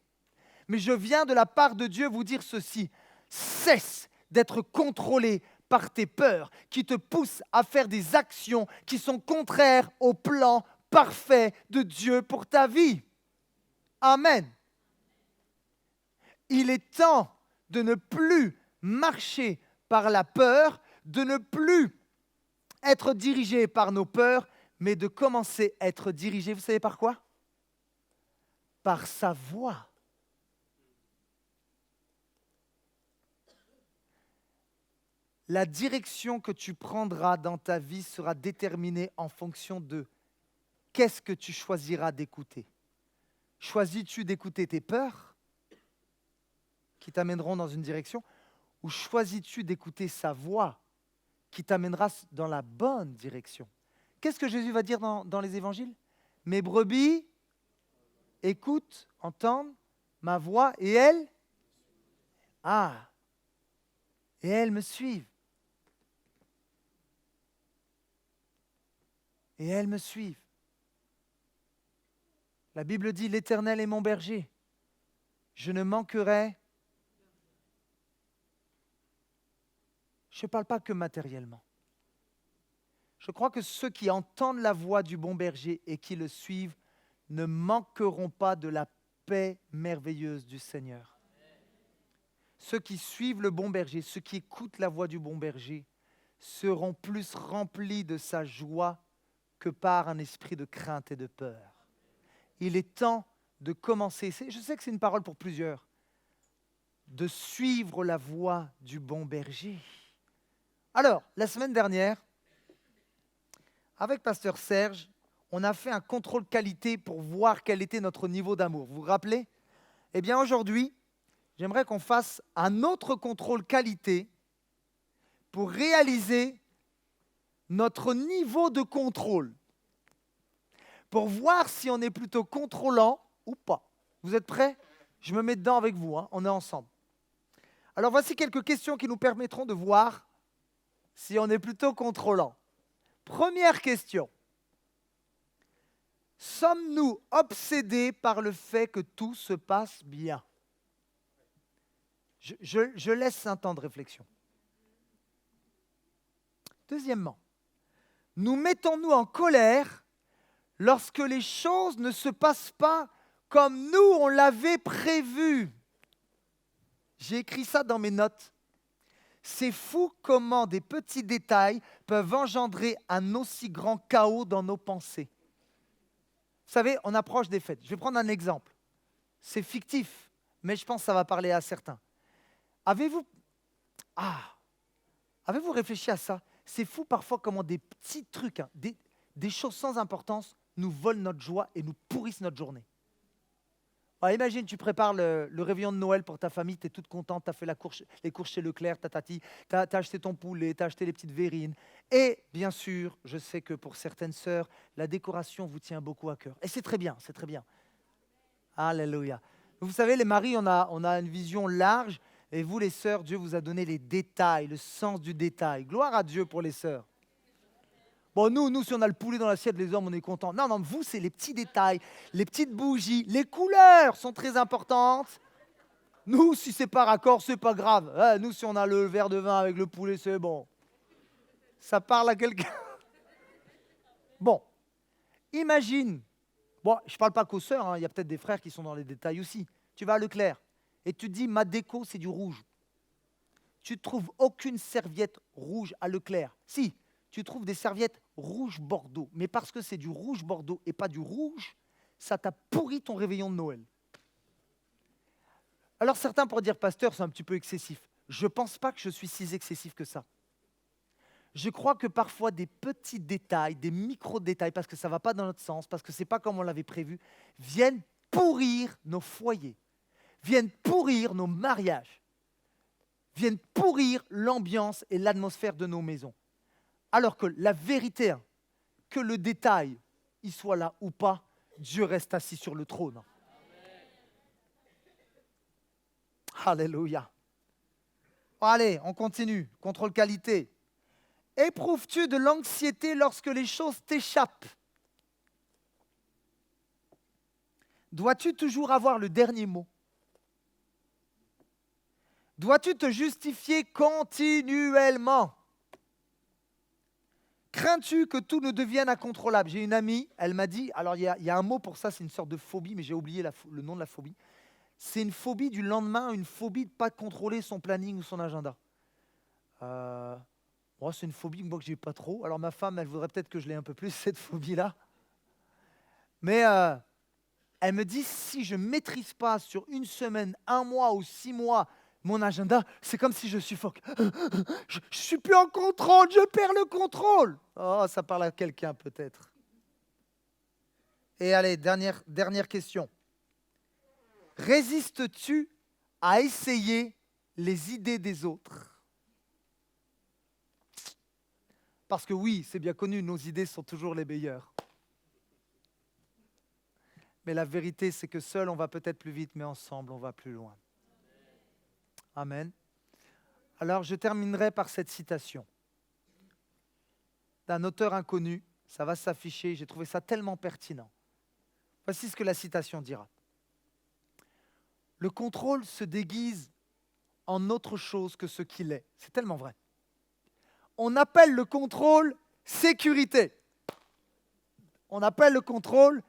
Mais je viens de la part de Dieu vous dire ceci. Cesse d'être contrôlé par tes peurs qui te poussent à faire des actions qui sont contraires au plan parfait de Dieu pour ta vie. Amen. Il est temps de ne plus marcher par la peur, de ne plus être dirigé par nos peurs, mais de commencer à être dirigé, vous savez par quoi? Par sa voix. La direction que tu prendras dans ta vie sera déterminée en fonction de qu'est-ce que tu choisiras d'écouter. Choisis-tu d'écouter tes peurs qui t'amèneront dans une direction, ou choisis-tu d'écouter sa voix qui t'amènera dans la bonne direction? Qu'est-ce que Jésus va dire dans les évangiles? Mes brebis écoutent, entendent ma voix et elles, et elles me suivent. Et elles me suivent. La Bible dit, l'Éternel est mon berger. Je ne manquerai. Je ne parle pas que matériellement. Je crois que ceux qui entendent la voix du bon berger et qui le suivent ne manqueront pas de la paix merveilleuse du Seigneur. Ceux qui suivent le bon berger, ceux qui écoutent la voix du bon berger, seront plus remplis de sa joie que par un esprit de crainte et de peur. Il est temps de commencer, je sais que c'est une parole pour plusieurs, de suivre la voix du bon berger. Alors, la semaine dernière, avec Pasteur Serge, on a fait un contrôle qualité pour voir quel était notre niveau d'amour. Vous vous rappelez? Eh bien, aujourd'hui, j'aimerais qu'on fasse un autre contrôle qualité pour réaliser notre niveau de contrôle. Pour voir si on est plutôt contrôlant ou pas. Vous êtes prêts? Je me mets dedans avec vous, on est ensemble. Alors, voici quelques questions qui nous permettront de voir si on est plutôt contrôlant. Première question. Sommes-nous obsédés par le fait que tout se passe bien? Je laisse un temps de réflexion. Deuxièmement, nous mettons-nous en colère lorsque les choses ne se passent pas comme nous, on l'avait prévu? J'ai écrit ça dans mes notes. C'est fou comment des petits détails peuvent engendrer un aussi grand chaos dans nos pensées. Vous savez, on approche des fêtes. Je vais prendre un exemple. C'est fictif, mais je pense que ça va parler à certains. Avez-vous ah, avez-vous réfléchi à ça? C'est fou parfois comment des petits trucs, hein, des choses sans importance nous volent notre joie et nous pourrissent notre journée. Alors, imagine, tu prépares le réveillon de Noël pour ta famille, tu es toute contente, tu as fait les courses chez Leclerc, tu as acheté ton poulet, tu as acheté les petites verrines. Et bien sûr, je sais que pour certaines sœurs, la décoration vous tient beaucoup à cœur. Et c'est très bien, c'est très bien. Alléluia. Vous savez, les maris, on a une vision large. Et vous, les sœurs, Dieu vous a donné les détails, le sens du détail. Gloire à Dieu pour les sœurs. Bon, nous, si on a le poulet dans l'assiette, les hommes, on est contents. Non, non, vous, c'est les petits détails, les petites bougies, les couleurs sont très importantes. Nous, si c'est pas raccord, c'est pas grave. Nous, si on a le verre de vin avec le poulet, c'est bon. Ça parle à quelqu'un. Bon, imagine. Bon, je ne parle pas qu'aux sœurs, hein, il y a peut-être des frères qui sont dans les détails aussi. Tu vas à Leclerc et tu te dis, ma déco, c'est du rouge. Tu ne trouves aucune serviette rouge à Leclerc. Si, tu trouves des serviettes rouge bordeaux. Mais parce que c'est du rouge bordeaux et pas du rouge, ça t'a pourri ton réveillon de Noël. Alors certains pourraient dire, pasteur, c'est un petit peu excessif. Je ne pense pas que je suis si excessif que ça. Je crois que parfois des petits détails, des micro-détails, parce que ça ne va pas dans notre sens, parce que ce n'est pas comme on l'avait prévu, viennent pourrir nos foyers, viennent pourrir nos mariages, viennent pourrir l'ambiance et l'atmosphère de nos maisons. Alors que la vérité, que le détail, il soit là ou pas, Dieu reste assis sur le trône. Alléluia. Allez, on continue. Contrôle qualité. Éprouves-tu de l'anxiété lorsque les choses t'échappent? Dois-tu toujours avoir le dernier mot? Dois-tu te justifier continuellement? Crains-tu que tout ne devienne incontrôlable? J'ai une amie, elle m'a dit, alors il y a un mot pour ça, c'est une sorte de phobie, mais j'ai oublié le nom de la phobie. C'est une phobie du lendemain, une phobie de ne pas contrôler son planning ou son agenda. C'est une phobie moi, que je n'ai pas trop. Alors ma femme, elle voudrait peut-être que je l'ai un peu plus, cette phobie-là. Mais elle me dit, si je ne maîtrise pas sur une semaine, 1 mois ou 6 mois mon agenda, c'est comme si je suffoque. Je ne suis plus en contrôle, je perds le contrôle. Oh, ça parle à quelqu'un peut-être. Et allez, dernière question. Résistes-tu à essayer les idées des autres? Parce que oui, c'est bien connu, nos idées sont toujours les meilleures. Mais la vérité, c'est que seul, on va peut-être plus vite, mais ensemble, on va plus loin. Amen. Alors, je terminerai par cette citation d'un auteur inconnu. Ça va s'afficher, j'ai trouvé ça tellement pertinent. Voici ce que la citation dira. Le contrôle se déguise en autre chose que ce qu'il est. C'est tellement vrai. On appelle le contrôle sécurité. On appelle le contrôle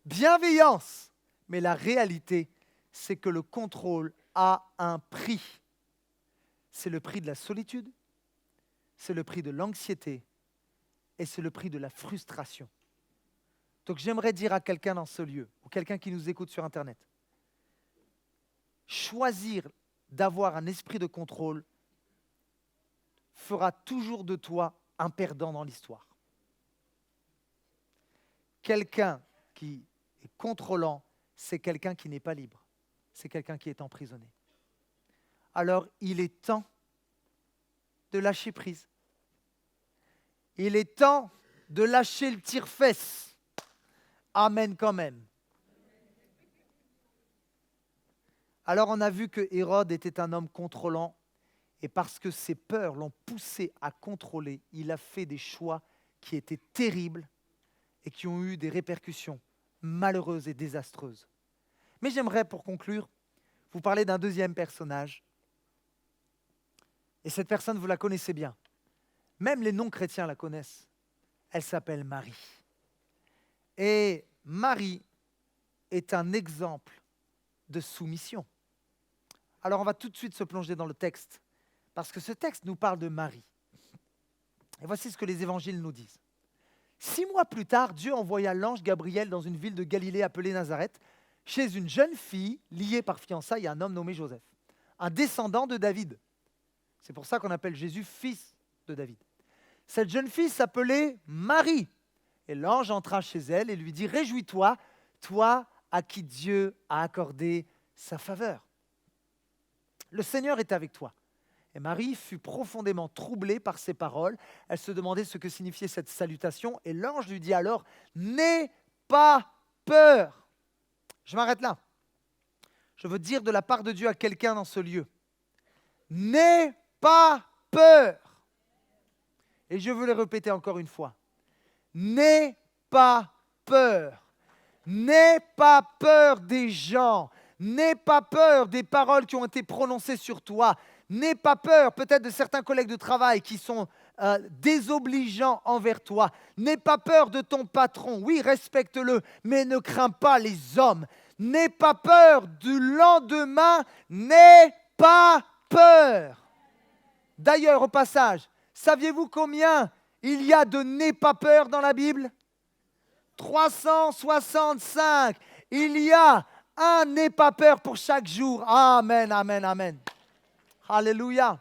bienveillance. Mais la réalité, c'est que le contrôle a un prix. C'est le prix de la solitude, c'est le prix de l'anxiété et c'est le prix de la frustration. Donc j'aimerais dire à quelqu'un dans ce lieu, ou quelqu'un qui nous écoute sur Internet, choisir d'avoir un esprit de contrôle fera toujours de toi un perdant dans l'histoire. Quelqu'un qui est contrôlant, c'est quelqu'un qui n'est pas libre. C'est quelqu'un qui est emprisonné. Alors, il est temps de lâcher prise. Il est temps de lâcher le tire-fesse. Amen quand même. Alors, on a vu que Hérode était un homme contrôlant et parce que ses peurs l'ont poussé à contrôler, il a fait des choix qui étaient terribles et qui ont eu des répercussions malheureuses et désastreuses. Mais j'aimerais, pour conclure, vous parler d'un deuxième personnage. Et cette personne, vous la connaissez bien. Même les non-chrétiens la connaissent. Elle s'appelle Marie. Et Marie est un exemple de soumission. Alors on va tout de suite se plonger dans le texte, Parce que ce texte nous parle de Marie. Et voici ce que les évangiles nous disent. 6 mois plus tard, Dieu envoya l'ange Gabriel dans une ville de Galilée appelée Nazareth, chez une jeune fille liée par fiançailles à un homme nommé Joseph, un descendant de David. C'est pour ça qu'on appelle Jésus fils de David. Cette jeune fille s'appelait Marie. Et l'ange entra chez elle et lui dit « Réjouis-toi, toi à qui Dieu a accordé sa faveur. Le Seigneur est avec toi. » Et Marie fut profondément troublée par ces paroles. Elle se demandait ce que signifiait cette salutation. Et l'ange lui dit alors « N'aie pas peur. » Je m'arrête là. Je veux dire de la part de Dieu à quelqu'un dans ce lieu. N'aie pas peur. Et je veux le répéter encore une fois. N'aie pas peur. N'aie pas peur des gens. N'aie pas peur des paroles qui ont été prononcées sur toi. N'aie pas peur peut-être de certains collègues de travail qui sont désobligeants envers toi. N'aie pas peur de ton patron. Oui, respecte-le, mais ne crains pas les hommes. N'aie pas peur du lendemain. N'aie pas peur. D'ailleurs, au passage, saviez-vous combien il y a de n'aie pas peur dans la Bible? 365. Il y a un n'aie pas peur pour chaque jour. Amen, amen, amen. Alléluia.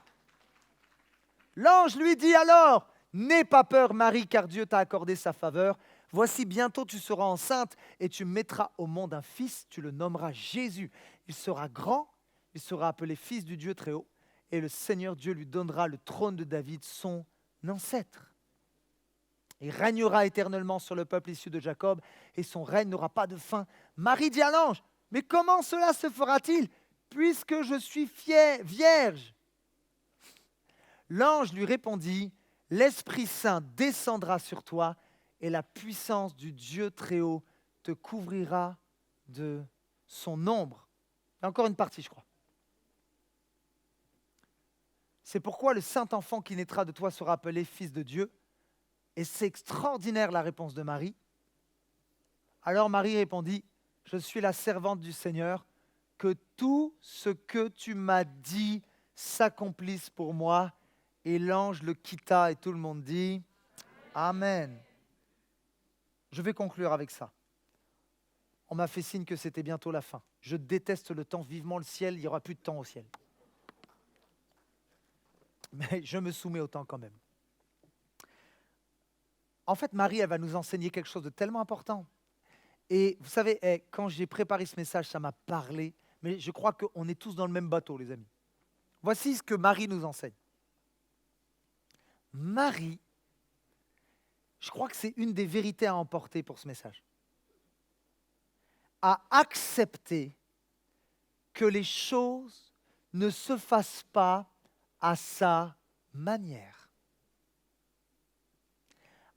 L'ange lui dit alors, n'aie pas peur Marie, car Dieu t'a accordé sa faveur. Voici bientôt tu seras enceinte et tu mettras au monde un fils, tu le nommeras Jésus. Il sera grand, il sera appelé fils du Dieu très haut et le Seigneur Dieu lui donnera le trône de David, son ancêtre. Il régnera éternellement sur le peuple issu de Jacob et son règne n'aura pas de fin. Marie dit à l'ange, mais comment cela se fera-t-il puisque je suis vierge? L'ange lui répondit, l'Esprit Saint descendra sur toi et la puissance du Dieu très haut te couvrira de son ombre. Il y a encore une partie, je crois. C'est pourquoi le saint enfant qui naîtra de toi sera appelé fils de Dieu. Et c'est extraordinaire la réponse de Marie. Alors Marie répondit, je suis la servante du Seigneur, que tout ce que tu m'as dit s'accomplisse pour moi. Et l'ange le quitta et tout le monde dit, Amen. Je vais conclure avec ça. On m'a fait signe que c'était bientôt la fin. Je déteste le temps, vivement le ciel, il n'y aura plus de temps au ciel. Mais je me soumets au temps quand même. En fait, Marie, elle va nous enseigner quelque chose de tellement important. Et vous savez, quand j'ai préparé ce message, ça m'a parlé. Mais je crois qu'on est tous dans le même bateau, les amis. Voici ce que Marie nous enseigne. Marie, je crois que c'est une des vérités à emporter pour ce message, a accepté que les choses ne se fassent pas à sa manière.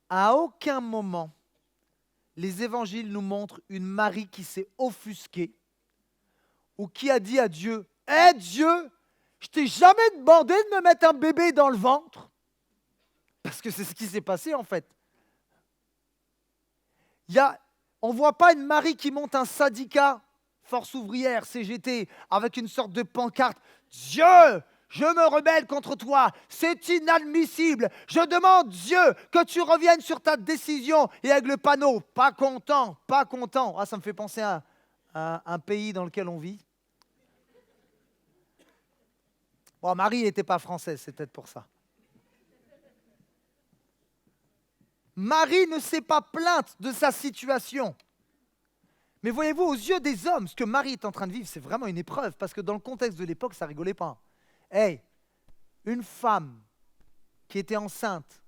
À aucun moment, les évangiles nous montrent une Marie qui s'est offusquée ou qui a dit à Dieu, « Hé Dieu, je t'ai jamais demandé de me mettre un bébé dans le ventre. » Parce que c'est ce qui s'est passé en fait. On ne voit pas une Marie qui monte un syndicat, Force ouvrière, CGT, avec une sorte de pancarte. « Dieu, je me rebelle contre toi, c'est inadmissible. Je demande, Dieu, que tu reviennes sur ta décision. » Et avec le panneau, pas content, pas content. Ah, ça me fait penser à un pays dans lequel on vit. Bon, Marie n'était pas française, c'est peut-être pour ça. Marie ne s'est pas plainte de sa situation. Mais voyez-vous, aux yeux des hommes, ce que Marie est en train de vivre, c'est vraiment une épreuve, parce que dans le contexte de l'époque, ça rigolait pas. Hey, une femme qui était enceinte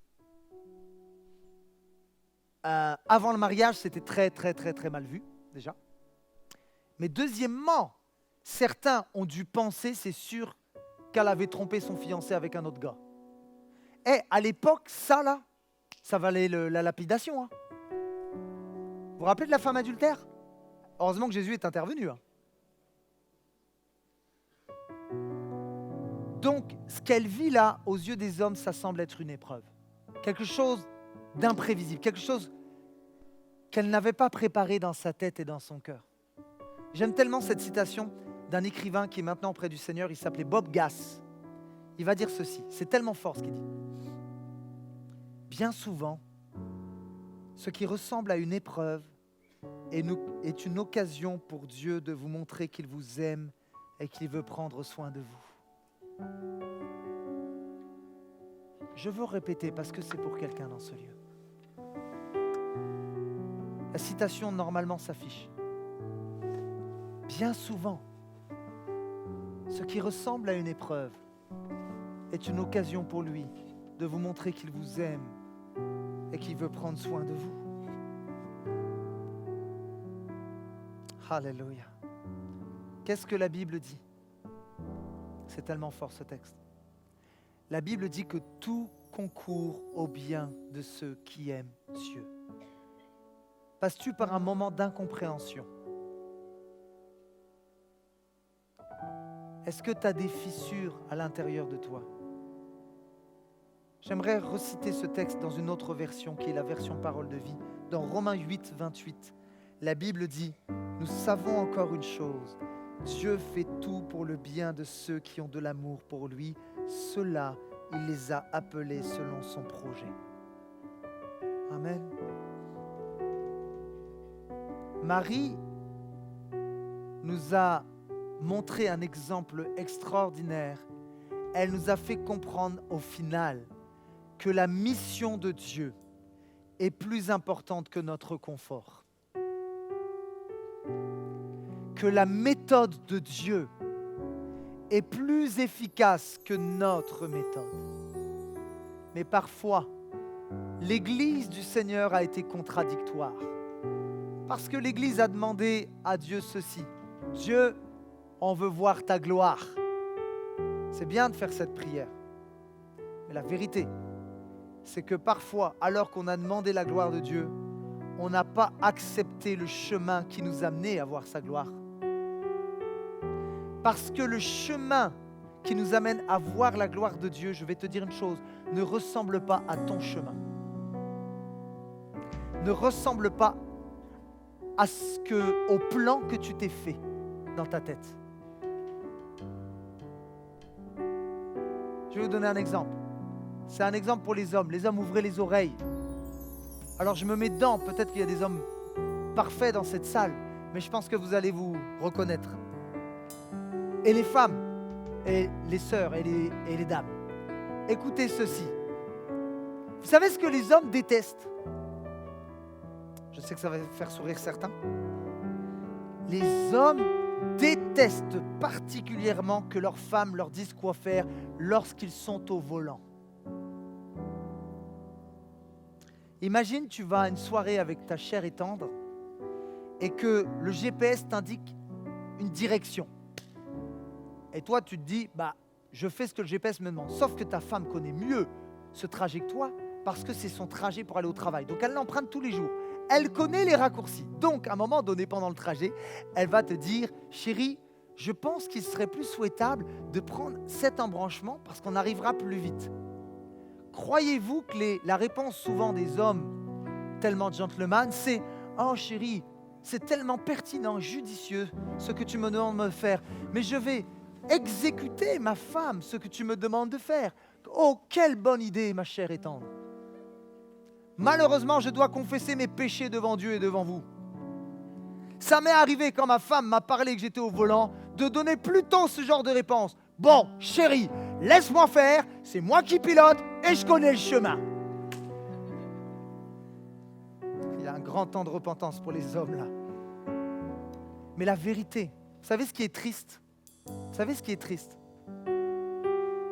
avant le mariage, c'était très, très, très, très mal vu, déjà. Mais deuxièmement, certains ont dû penser, c'est sûr, qu'elle avait trompé son fiancé avec un autre gars. Et à l'époque, ça valait la lapidation. Hein. Vous vous rappelez de la femme adultère? Heureusement que Jésus est intervenu. Hein. Donc, ce qu'elle vit là, aux yeux des hommes, ça semble être une épreuve. Quelque chose d'imprévisible, quelque chose qu'elle n'avait pas préparé dans sa tête et dans son cœur. J'aime tellement cette citation d'un écrivain qui est maintenant auprès du Seigneur, il s'appelait Bob Gass. Il va dire ceci, c'est tellement fort ce qu'il dit. Bien souvent, ce qui ressemble à une épreuve est une occasion pour Dieu de vous montrer qu'il vous aime et qu'il veut prendre soin de vous. Je veux répéter parce que c'est pour quelqu'un dans ce lieu. La citation normalement s'affiche. Bien souvent, ce qui ressemble à une épreuve est une occasion pour lui de vous montrer qu'il vous aime et qu'il veut prendre soin de vous. Alléluia. Qu'est-ce que la Bible dit? C'est tellement fort ce texte. La Bible dit que tout concourt au bien de ceux qui aiment Dieu. Passes-tu par un moment d'incompréhension? Est-ce que tu as des fissures à l'intérieur de toi? J'aimerais reciter ce texte dans une autre version qui est la version Parole de vie. Dans Romains 8, 28, la Bible dit « Nous savons encore une chose, Dieu fait tout pour le bien de ceux qui ont de l'amour pour lui. Ceux-là, il les a appelés selon son projet. » Amen. Marie nous a montré un exemple extraordinaire. Elle nous a fait comprendre au final que la mission de Dieu est plus importante que notre confort. Que la méthode de Dieu est plus efficace que notre méthode. Mais parfois, l'Église du Seigneur a été contradictoire. Parce que l'Église a demandé à Dieu ceci. Dieu, on veut voir ta gloire. C'est bien de faire cette prière. Mais la vérité, c'est que parfois, alors qu'on a demandé la gloire de Dieu, on n'a pas accepté le chemin qui nous a amenés à voir sa gloire. Parce que le chemin qui nous amène à voir la gloire de Dieu, je vais te dire une chose, ne ressemble pas à ton chemin. Ne ressemble pas au plan que tu t'es fait dans ta tête. Je vais vous donner un exemple. C'est un exemple pour les hommes. Les hommes, ouvrez les oreilles. Alors je me mets dedans. Peut-être qu'il y a des hommes parfaits dans cette salle, mais je pense que vous allez vous reconnaître. Et les femmes, et les sœurs, et les dames. Écoutez ceci. Vous savez ce que les hommes détestent? Je sais que ça va faire sourire certains. Les hommes détestent particulièrement que leurs femmes leur disent quoi faire lorsqu'ils sont au volant. Imagine, tu vas à une soirée avec ta chère et tendre et que le GPS t'indique une direction. Et toi, tu te dis, je fais ce que le GPS me demande. Sauf que ta femme connaît mieux ce trajet que toi parce que c'est son trajet pour aller au travail. Donc, elle l'emprunte tous les jours. Elle connaît les raccourcis. Donc, à un moment donné, pendant le trajet, elle va te dire, chérie, je pense qu'il serait plus souhaitable de prendre cet embranchement parce qu'on arrivera plus vite. Croyez-vous que la réponse souvent des hommes tellement gentleman, c'est « Oh chérie, c'est tellement pertinent, judicieux ce que tu me demandes de me faire, mais je vais exécuter, ma femme, ce que tu me demandes de faire. Oh, quelle bonne idée, ma chère et tendre. Malheureusement, je dois confesser mes péchés devant Dieu et devant vous. Ça m'est arrivé quand ma femme m'a parlé que j'étais au volant, de donner plutôt ce genre de réponse. Bon, chérie, laisse-moi faire, c'est moi qui pilote et je connais le chemin. Il y a un grand temps de repentance pour les hommes là. Mais la vérité, vous savez ce qui est triste? Vous savez ce qui est triste?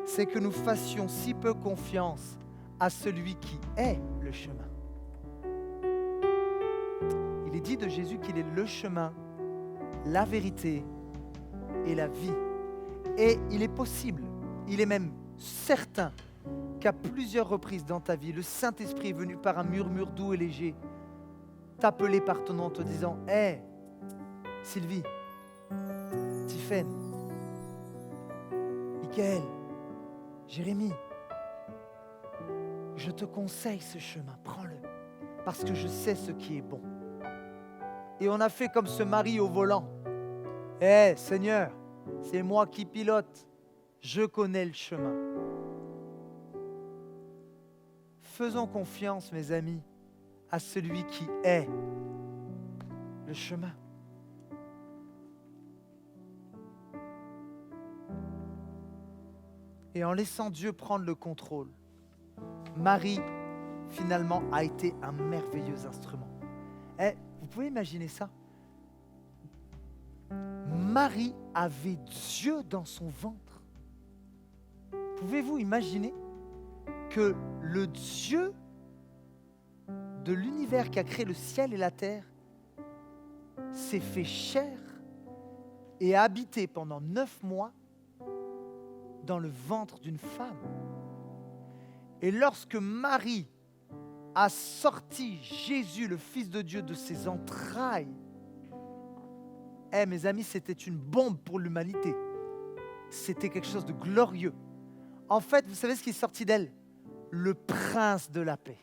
C'est que nous fassions si peu confiance à celui qui est le chemin. Il est dit de Jésus qu'il est le chemin, la vérité et la vie. Et il est possible, il est même certain qu'à plusieurs reprises dans ta vie, le Saint-Esprit est venu par un murmure doux et léger t'appeler par ton nom en te disant « Hé, Sylvie, Tiffaine, Michael, Jérémie, je te conseille ce chemin, prends-le, parce que je sais ce qui est bon. » Et on a fait comme ce mari au volant. « Hé, Seigneur, c'est moi qui pilote. Je connais le chemin. Faisons confiance, mes amis, à celui qui est le chemin. Et en laissant Dieu prendre le contrôle, Marie, finalement, a été un merveilleux instrument. Vous pouvez imaginer ça? Marie avait Dieu dans son ventre. Pouvez-vous imaginer que le Dieu de l'univers qui a créé le ciel et la terre s'est fait chair et a habité pendant 9 mois dans le ventre d'une femme? Et lorsque Marie a sorti Jésus, le Fils de Dieu, de ses entrailles, mes amis, c'était une bombe pour l'humanité. C'était quelque chose de glorieux. En fait, vous savez ce qui est sorti d'elle? Le prince de la paix.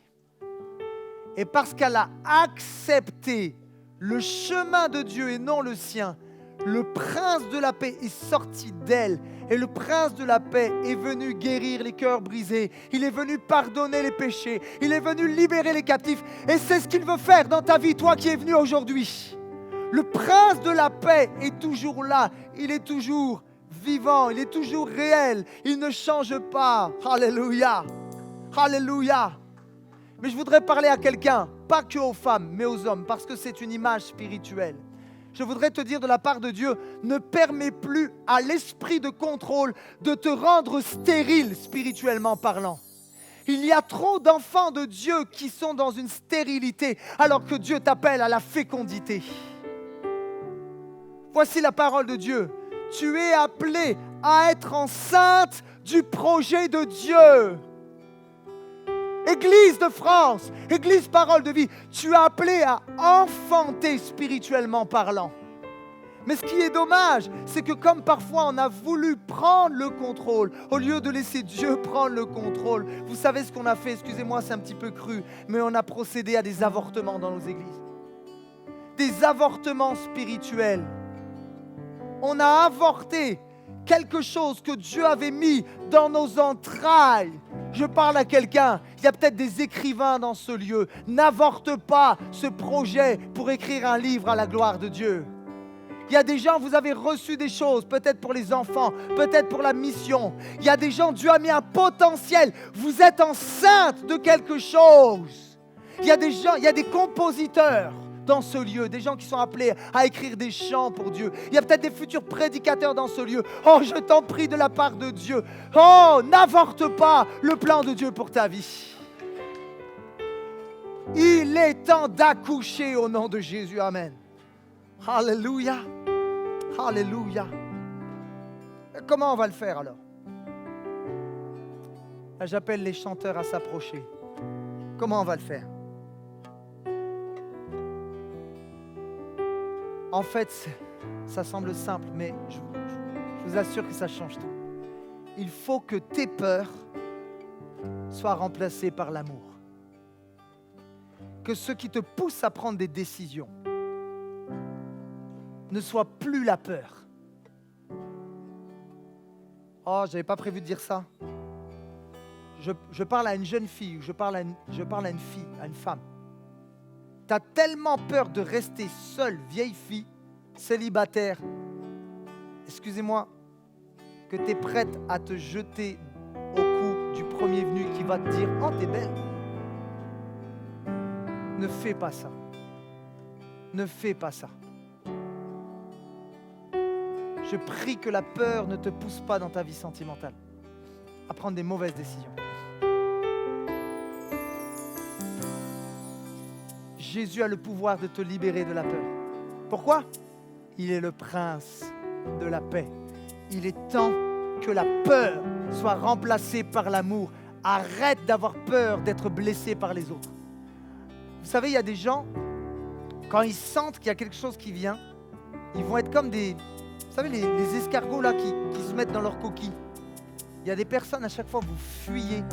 Et parce qu'elle a accepté le chemin de Dieu et non le sien, le prince de la paix est sorti d'elle. Et le prince de la paix est venu guérir les cœurs brisés. Il est venu pardonner les péchés. Il est venu libérer les captifs. Et c'est ce qu'il veut faire dans ta vie, toi qui es venu aujourd'hui. Le prince de la paix est toujours là. Il est toujours vivant. Il est toujours réel. Il ne change pas. Alléluia. Alléluia. Mais je voudrais parler à quelqu'un, pas que aux femmes, mais aux hommes, parce que c'est une image spirituelle. Je voudrais te dire de la part de Dieu, ne permets plus à l'esprit de contrôle de te rendre stérile spirituellement parlant. Il y a trop d'enfants de Dieu qui sont dans une stérilité, alors que Dieu t'appelle à la fécondité. Voici la parole de Dieu. Tu es appelé à être enceinte du projet de Dieu. Église de France, Église Parole de Vie, tu es appelé à enfanter spirituellement parlant. Mais ce qui est dommage, c'est que comme parfois on a voulu prendre le contrôle, au lieu de laisser Dieu prendre le contrôle, vous savez ce qu'on a fait, excusez-moi, c'est un petit peu cru, mais on a procédé à des avortements dans nos églises. Des avortements spirituels. On a avorté quelque chose que Dieu avait mis dans nos entrailles. Je parle à quelqu'un, il y a peut-être des écrivains dans ce lieu. N'avorte pas ce projet pour écrire un livre à la gloire de Dieu. Il y a des gens, vous avez reçu des choses, peut-être pour les enfants, peut-être pour la mission. Il y a des gens, Dieu a mis un potentiel. Vous êtes enceinte de quelque chose. Il y a des gens, il y a des compositeurs dans ce lieu, des gens qui sont appelés à écrire des chants pour Dieu. Il y a peut-être des futurs prédicateurs dans ce lieu. Oh, je t'en prie de la part de Dieu. Oh, n'avorte pas le plan de Dieu pour ta vie. Il est temps d'accoucher au nom de Jésus. Amen. Alléluia. Alléluia. Comment on va le faire alors? J'appelle les chanteurs à s'approcher. Comment on va le faire? En fait, ça semble simple, mais je vous assure que ça change tout. Il faut que tes peurs soient remplacées par l'amour. Que ce qui te pousse à prendre des décisions ne soit plus la peur. Oh, je n'avais pas prévu de dire ça. Je parle à une jeune fille, ou je parle à une fille, à une femme. Tu as tellement peur de rester seule, vieille fille, célibataire, excusez-moi, que tu es prête à te jeter au cou du premier venu qui va te dire « Oh, t'es belle !» Ne fais pas ça. Ne fais pas ça. Je prie que la peur ne te pousse pas dans ta vie sentimentale à prendre des mauvaises décisions. Jésus a le pouvoir de te libérer de la peur. Pourquoi? Il est le prince de la paix. Il est temps que la peur soit remplacée par l'amour. Arrête d'avoir peur d'être blessé par les autres. Vous savez, il y a des gens, quand ils sentent qu'il y a quelque chose qui vient, ils vont être comme des... Vous savez, les escargots là qui se mettent dans leur coquille. Il y a des personnes, à chaque fois, vous fuyez.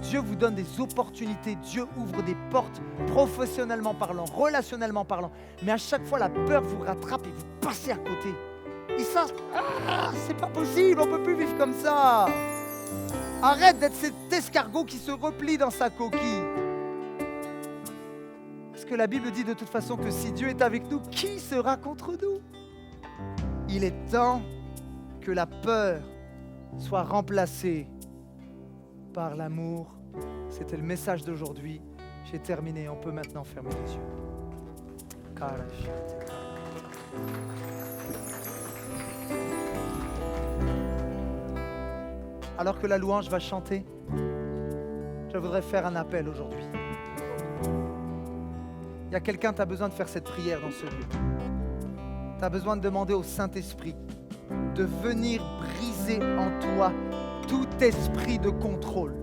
Dieu vous donne des opportunités. Dieu ouvre des portes, professionnellement parlant, relationnellement parlant. Mais à chaque fois, la peur vous rattrape et vous passez à côté. ils sentent, c'est pas possible, on ne peut plus vivre comme ça. Arrête d'être cet escargot qui se replie dans sa coquille. Parce que la Bible dit de toute façon que si Dieu est avec nous, qui sera contre nous? Il est temps que la peur soit remplacée par l'amour. C'était le message d'aujourd'hui. J'ai terminé, on peut maintenant fermer les yeux. Alors que la louange va chanter, je voudrais faire un appel aujourd'hui. Il y a quelqu'un, tu as besoin de faire cette prière dans ce lieu. Tu as besoin de demander au Saint-Esprit de venir briser en toi tout esprit de contrôle.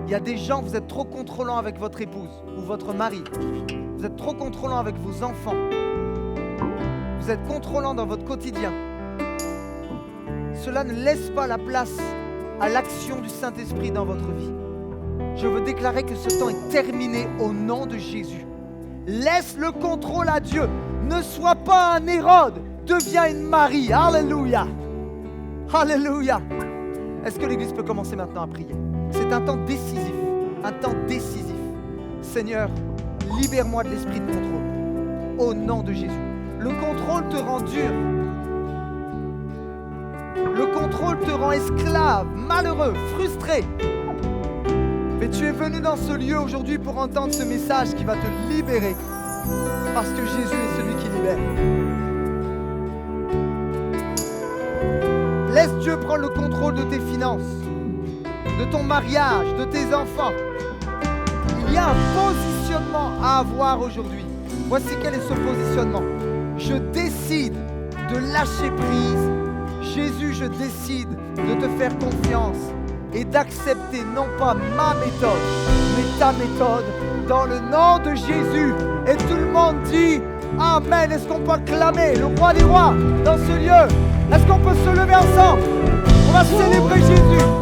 Il y a des gens, vous êtes trop contrôlants avec votre épouse ou votre mari. Vous êtes trop contrôlants avec vos enfants. Vous êtes contrôlants dans votre quotidien. Cela ne laisse pas la place à l'action du Saint-Esprit dans votre vie. Je veux déclarer que ce temps est terminé au nom de Jésus. Laisse le contrôle à Dieu. Ne sois pas un Hérode. Deviens une Marie. Alléluia. Alléluia. Est-ce que l'Église peut commencer maintenant à prier? C'est un temps décisif. Un temps décisif. Seigneur, libère-moi de l'esprit de contrôle. Au nom de Jésus. Le contrôle te rend dur. Le contrôle te rend esclave, malheureux, frustré. Mais tu es venu dans ce lieu aujourd'hui pour entendre ce message qui va te libérer. Parce que Jésus est celui qui libère. Laisse Dieu prendre le contrôle de tes finances, de ton mariage, de tes enfants. Il y a un positionnement à avoir aujourd'hui. Voici quel est ce positionnement. Je décide de lâcher prise. Jésus, je décide de te faire confiance et d'accepter non pas ma méthode, mais ta méthode, dans le nom de Jésus. Et tout le monde dit Amen. Est-ce qu'on peut acclamer le roi des rois dans ce lieu? Est-ce qu'on peut se lever ensemble? On va célébrer Jésus.